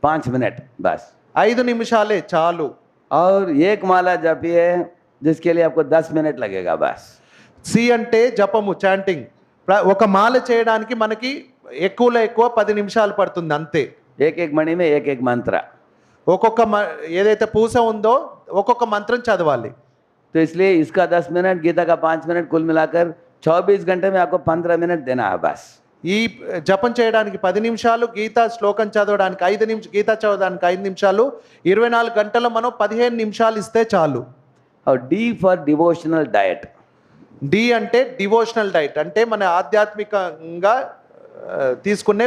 5 मिनट बस, 5 నిమిషాలే చాలు. और एक माला जपिए जिसके लिए आपको 10 मिनट लगेगा बस। సి అంటే జపము, చాంటింగ్. ఒక మాల చేయడానికి మనకి ఎక్కువలో ఎక్కువ 10 నిమిషాలు పడుతుంది అంతే. एक एक मणि में एक एक मंत्र। ఒక్కొక్క ఏదైతే పూస ఉందో ఒక్కొక్క మంత్రం చదవాలి. तो इसलिए इसका 10 मिनट, गीता का 5 मिनट, कुल मिलाकर 24 घंटे में आपको 15 मिनट देना है बस। ఈ జపం చేయడానికి 10 నిమిషాలు, గీతా శ్లోకం చదవడానికి 5 నిమిషాలు, గీతా చదవడానికి 5 నిమిషాలు, 24 గంటల్లో మనం 15 నిమిషాలు ఇస్తే చాలు. और D for devotional diet. D అంటే డివోషనల్ డైట్, అంటే మన ఆధ్యాత్మికంగా తీసుకునే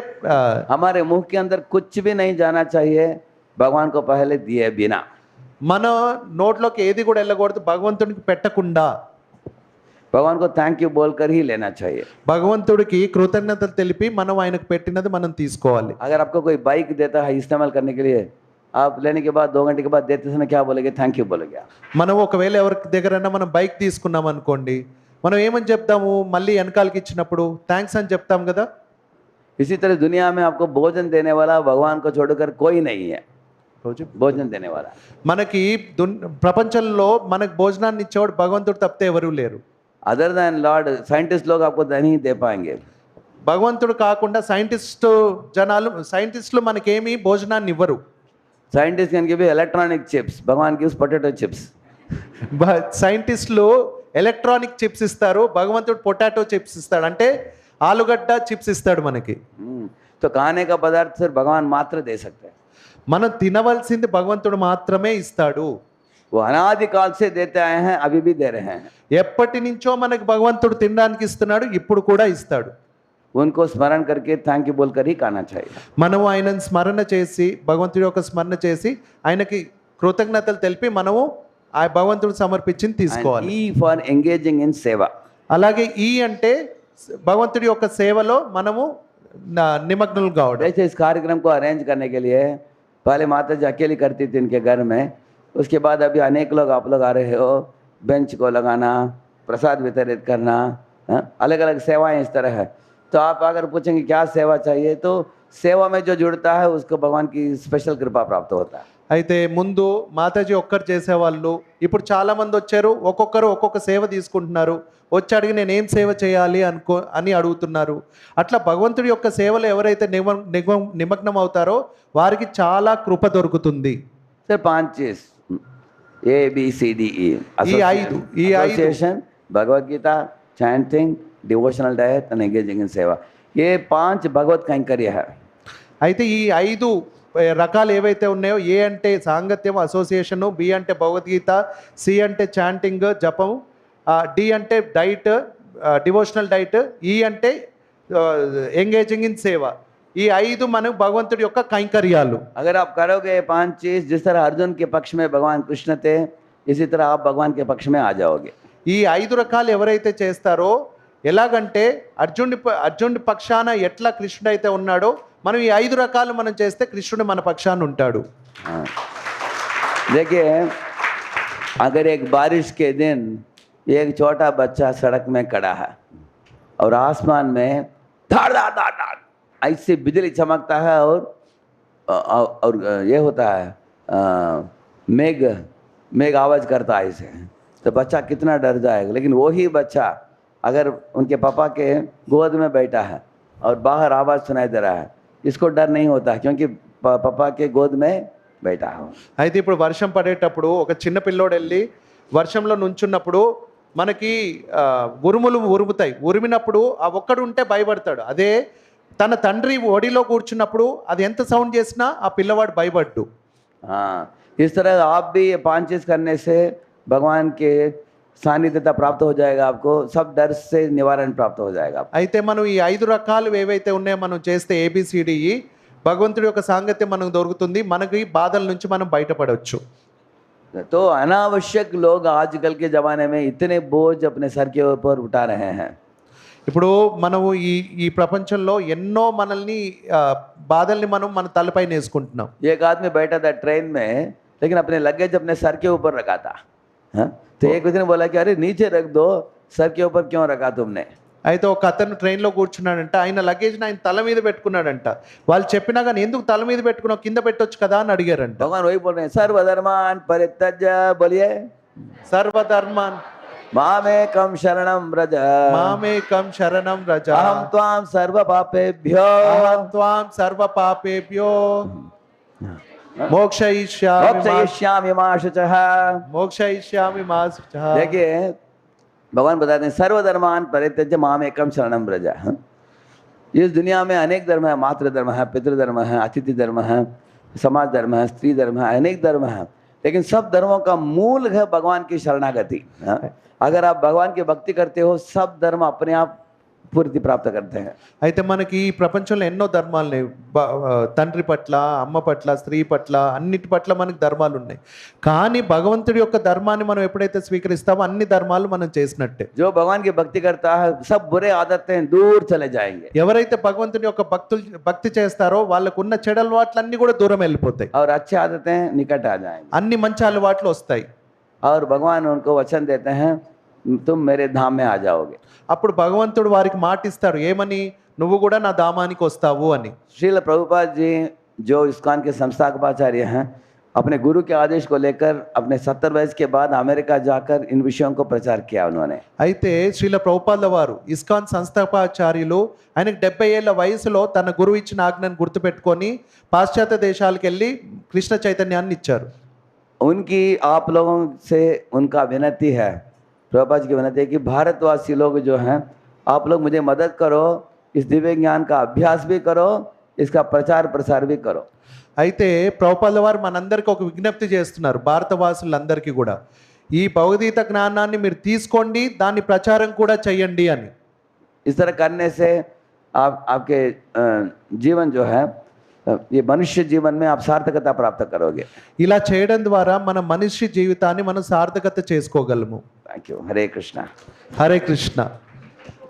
हमारे मुंह के अंदर कुछ भी नहीं जाना चाहिए भगवान को पहले दिए बिना। మన నోట్లోకి ఏది కూడా వెళ్ళకూడదు భగవంతుడికి పెట్టకుండా. भगवान को थैंक यू बोलकर ही लेना चाहिए। భగవంతుడికి కృతజ్ఞతలు తెలిపి మనం ఆయనకు పెట్టినది మనం తీసుకోవాలి. अगर आपको कोई बाइक देता है इस्तेमाल करने के लिए, आप लेने के बाद 2 घंटे के बाद देते समय क्या बोलेंगे? थैंक यू बोलेंगे आप। మనం ఒకవేళ ఎవరి దగ్గరైనా మనం బైక్ తీసుకున్నాం అనుకోండి, మనం ఏమని చెప్తాము? మళ్ళీ వెనకాలకి ఇచ్చినప్పుడు థ్యాంక్స్ అని చెప్తాం కదా. इसी तरह दुनिया में आपको भोजन देने वाला भगवान को छोड़कर कोई नहीं है। भोजन देने वाला మనకి ప్రపంచంలో మనకు భోజనాన్ని ఇచ్చేవాడు భగవంతుడు తప్పితే ఎవరూ లేరు. अदर देन लॉर्ड साइंटिस्ट लोग आपको नहीं दे पाएंगे। భగవంతుడు కాకుండా సైంటిస్టులు మనకేమీ భోజనాన్ని ఇవ్వరు. Scientist can give electronic chips, भगवान गिव्स पोटैटो चिप्स। సైంటిస్టులు ఎలక్ట్రానిక్ చిప్స్ ఇస్తారు, భగవంతుడు పొటాటో చిప్స్ ఇస్తాడు, అంటే ఆలుగడ్డ చిప్స్ ఇస్తాడు మనకి. तो खाने का पदार्थ सिर्फ भगवान मात्र दे सकते हैं। మనం తినవలసింది భగవంతుడు మాత్రమే ఇస్తాడు. वो अनादि काल से देते आए हैं, अभी भी दे रहे हैं। ఎప్పటి నుంచో మనకి భగవంతుడు తినడానికి ఇస్తున్నాడు, ఇప్పుడు కూడా ఇస్తాడు. उनको स्मरण करके थैंक यू बोलकर ही खाना चाहिए। మనము ఆయనను స్మరణ చేసి, భగవంతుడి యొక్క స్మరణ చేసి ఆయనకి కృతజ్ఞతలు తెలిపి మనము ఆ భగవంతుడు సమర్పించింది తీసుకోవాలి. E for engaging in seva। అలాగే ఈ అంటే భగవంతుడి యొక్క సేవలో మనము నిమగ్నులు కావడం. वैसे इस कार्यक्रम को अरेंज करने के लिए पहले माता जी अकेली करती थी इनके घर में, उसके बाद अभी अनेक लोग आप लोग आ रहे हो, बेंच को लगाना, प्रसाद वितरित करना, अलग अलग सेवाएं इस तरह है। तो आप अगर पूछेंगे क्या सेवा चाहिए, तो सेवा में जो जुड़ता है उसको भगवान की स्पेशल कृपा प्राप्त होता है। అయితే ముందు మాతాజీ ఒక్కరు చేసేవాళ్ళు, ఇప్పుడు చాలా మంది వచ్చారు, ఒక్కొక్కరు ఒక్కొక్క సేవ తీసుకుంటున్నారు. వచ్చి అడిగి నేను ఏం సేవ చేయాలి అని అడుగుతున్నారు. అట్లా భగవంతుడి యొక్క సేవలో ఎవరైతే నిమగ్నం అవుతారో వారికి చాలా కృప దొరుకుతుంది. सर 5 चीज ABCDE association, Bhagavad Gita, chanting, devotional diet and engaging in seva, ये 5 भगवत कैंकर्य है। అయితే ఈ 5 రకాలు ఏవైతే ఉన్నాయో, ఏ అంటే సాంగత్యం అసోసియేషను, బి అంటే భగవద్గీత, సి అంటే చాంటింగ్ జపం, డి అంటే డైట్ డివోషనల్ డైట్, ఈ అంటే ఎంగేజింగ్ ఇన్ సేవ. ఈ 5 మనం భగవంతుడి యొక్క కైంకర్యాలు. अगर आप करोगे 5 चीज, जिस तरह अर्जुन के पक्ष में भगवान कृष्ण थे, इसी तरह आप भगवान के पक्ष में आ जाओगे। ఈ 5 రకాలు ఎవరైతే చేస్తారో, ఎలాగంటే అర్జునుడి పక్షాన ఎట్లా కృష్ణుడు అయితే ఉన్నాడో, మనం ఈ 5 రకాలు మనం చేస్తే కృష్ణుడు మన పక్షాన ఉంటాడు. देखिए, अगर एक बारिश के दिन एक छोटा बच्चा सड़क में खड़ा है और आसमान में धाड़ धाड़ धाड़ धाड़ ऐसे बिजली चमकता है और ये होता है मेघ आवाज करता है ऐसे, तो बच्चा कितना डर जाएगा। लेकिन वही बच्चा अगर उनके पापा के गोद में बैठा है और बाहर आवाज सुनाई दे रहा है, इसको डर नहीं होता क्योंकि पापा के गोद में बैठा हो। అయితే ఇప్పుడు వర్షం పడేటప్పుడు ఒక చిన్న పిల్లోడు వెళ్ళి వర్షంలో నుంచున్నప్పుడు మనకి ఉరుములు ఉరుముతాయి. ఉరిమినప్పుడు ఆ ఒక్కడు ఉంటే భయపడతాడు. అదే తన తండ్రి ఒడిలో కూర్చున్నప్పుడు అది ఎంత సౌండ్ చేసినా ఆ పిల్లవాడు భయపడ్డు. हाँ, इस तरह आप भी ये 5 चीज करने से भगवान के सानिध्यता प्राप्त हो जाएगा, आपको सब डर से निवारण प्राप्त हो जाएगा। అయితే మనం ఈ 5 రకాలు ఏవైతే ఉన్నాయో మనం చేస్తే ABCDE భగవంతుడి యొక్క సాంగత్యం మనకు దొరుకుతుంది, మనకి బాధల నుంచి మనం బయటపడవచ్చు. तो अनावश्यक लोग आजकल के जमाने में इतने बोझ अपने सर के ऊपर उठा रहे हैं। ఇప్పుడు మనము ఈ ప్రపంచంలో ఎన్నో మనల్ని బాధల్ని మనం మన తలపైన వేసుకుంటున్నాం. एक आदमी बैठा था ट्रेन में, लेकिन अपने लगेज अपने सर के ऊपर रखा था। तो एक व्यक्ति ने बोला कि अरे नीचे रख दो, सर के ऊपर क्यों रखा तुमने? అయితే ఒక అతను ట్రైన్లో కూర్చున్నాడంట, ఆయన లగేజ్ని ఆయన తల మీద పెట్టుకున్నాడంట. వాళ్ళు చెప్పినా కానీ ఎందుకు తల మీద పెట్టుకున్నావు, కింద పెట్టొచ్చు కదా అని అడిగారంట. भगवान वही बोल रहे हैं, सर्वधर्मान् परित्यज्य, बोलिए సర్వధర్మాన్ मामेकं शरणं व्रज, మామేకం శరణం వ్రజ, अहं त्वां सर्व पापेभ्यो అహం త్వాం సర్వ పాపేభ్యో मोक्षयिष्यामि मा शुचः। మోక్షయిష్యామి మా శుచః. देखिए, भगवान बताते हैं सर्वधर्मान् परित्यज्य मामेकं शरणं व्रज। इस दुनिया में अनेक धर्म है, मातृ धर्म है, पितृधर्म है, अतिथि धर्म है, समाज धर्म है, स्त्री धर्म है, अनेक धर्म है, लेकिन सब धर्मों का मूल है भगवान की शरणागति। अगर आप भगवान की भक्ति करते हो, सब धर्म अपने आप पूर्ति प्राप्त करते हैं। అయితే మనకి ఈ ప్రపంచంలో ఎన్నో ధర్మాలు ఉన్నాయి. తండ్రి పట్ల, అమ్మ పట్ల, స్త్రీ పట్ల, అన్నిటి పట్ల మనకి ధర్మాలు ఉన్నాయి. కానీ భగవంతుడి యొక్క ధర్మాన్ని మనం ఎప్పుడైతే స్వీకరిస్తామో అన్ని ధర్మాలు మనం చేసినట్టే. जो भगवान की भक्ति करता है सब बुरे आदतें दूर चले जाएंगे ఎవరైతే భగవంతుని యొక్క భక్తి చేస్తారో వాళ్ళకు ఉన్న చెడు అలవాట్లన్నీ కూడా దూరం వెళ్ళిపోతాయి. और अच्छी आदतें निकट आ जाएंगी। అన్ని మంచి అలవాట్లు వస్తాయి. और भगवान उनको वचन देते हैं तुम मेरे धाम में आ जाओगे। అప్పుడు భగవంతుడు వారికి మాట ఇస్తాడు, ఏమని? నువ్వు కూడా నా ధామానికి వస్తావు అని. श्रील प्रभुपाद जी जो इस्कॉन के संस्थापकाचार्य हैं अपने गुरु के आदेश को लेकर अपने 70 वर्ष के बाद अमेरिका जाकर इन विषयों को प्रचार किया उन्होंने। అయితే శ్రీల ప్రభుపాదుల వారు ఇస్కాన్ సంస్థాపకాచార్యులు, ఆయనకు 70 ఏళ్ల వయసులో తన గురువు ఇచ్చిన ఆజ్ఞను గుర్తుపెట్టుకొని పాశ్చాత్య దేశాలకు వెళ్ళి కృష్ణ చైతన్యాన్ని ఇచ్చారు. उनकी आप लोगों से उनका विनती है, प्रभुपाद जी की विनती है कि भारतवासी लोग जो हैं आप लोग मुझे मदद करो, इस दिव्य ज्ञान का अभ्यास भी करो, इसका प्रचार प्रसार भी करो। అయితే ప్రభుపాదుల వారు మనందరికీ ఒక విజ్ఞప్తి చేస్తున్నారు, భారతవాసులందరికీ కూడా, ఈ భగవద్గీత జ్ఞానాన్ని మీరు తీసుకోండి, దాన్ని ప్రచారం కూడా చెయ్యండి అని. इस तरह करने से आपके जीवन जो है ये मनुष्य जीवन में आप सार्थकता प्राप्त करोगे। ఇలా చేయడం ద్వారా మన మనిషి జీవితాన్ని మనం సార్థకత చేసుకోగలము. Thank you. हरे कृष्णा। హరే కృష్ణ.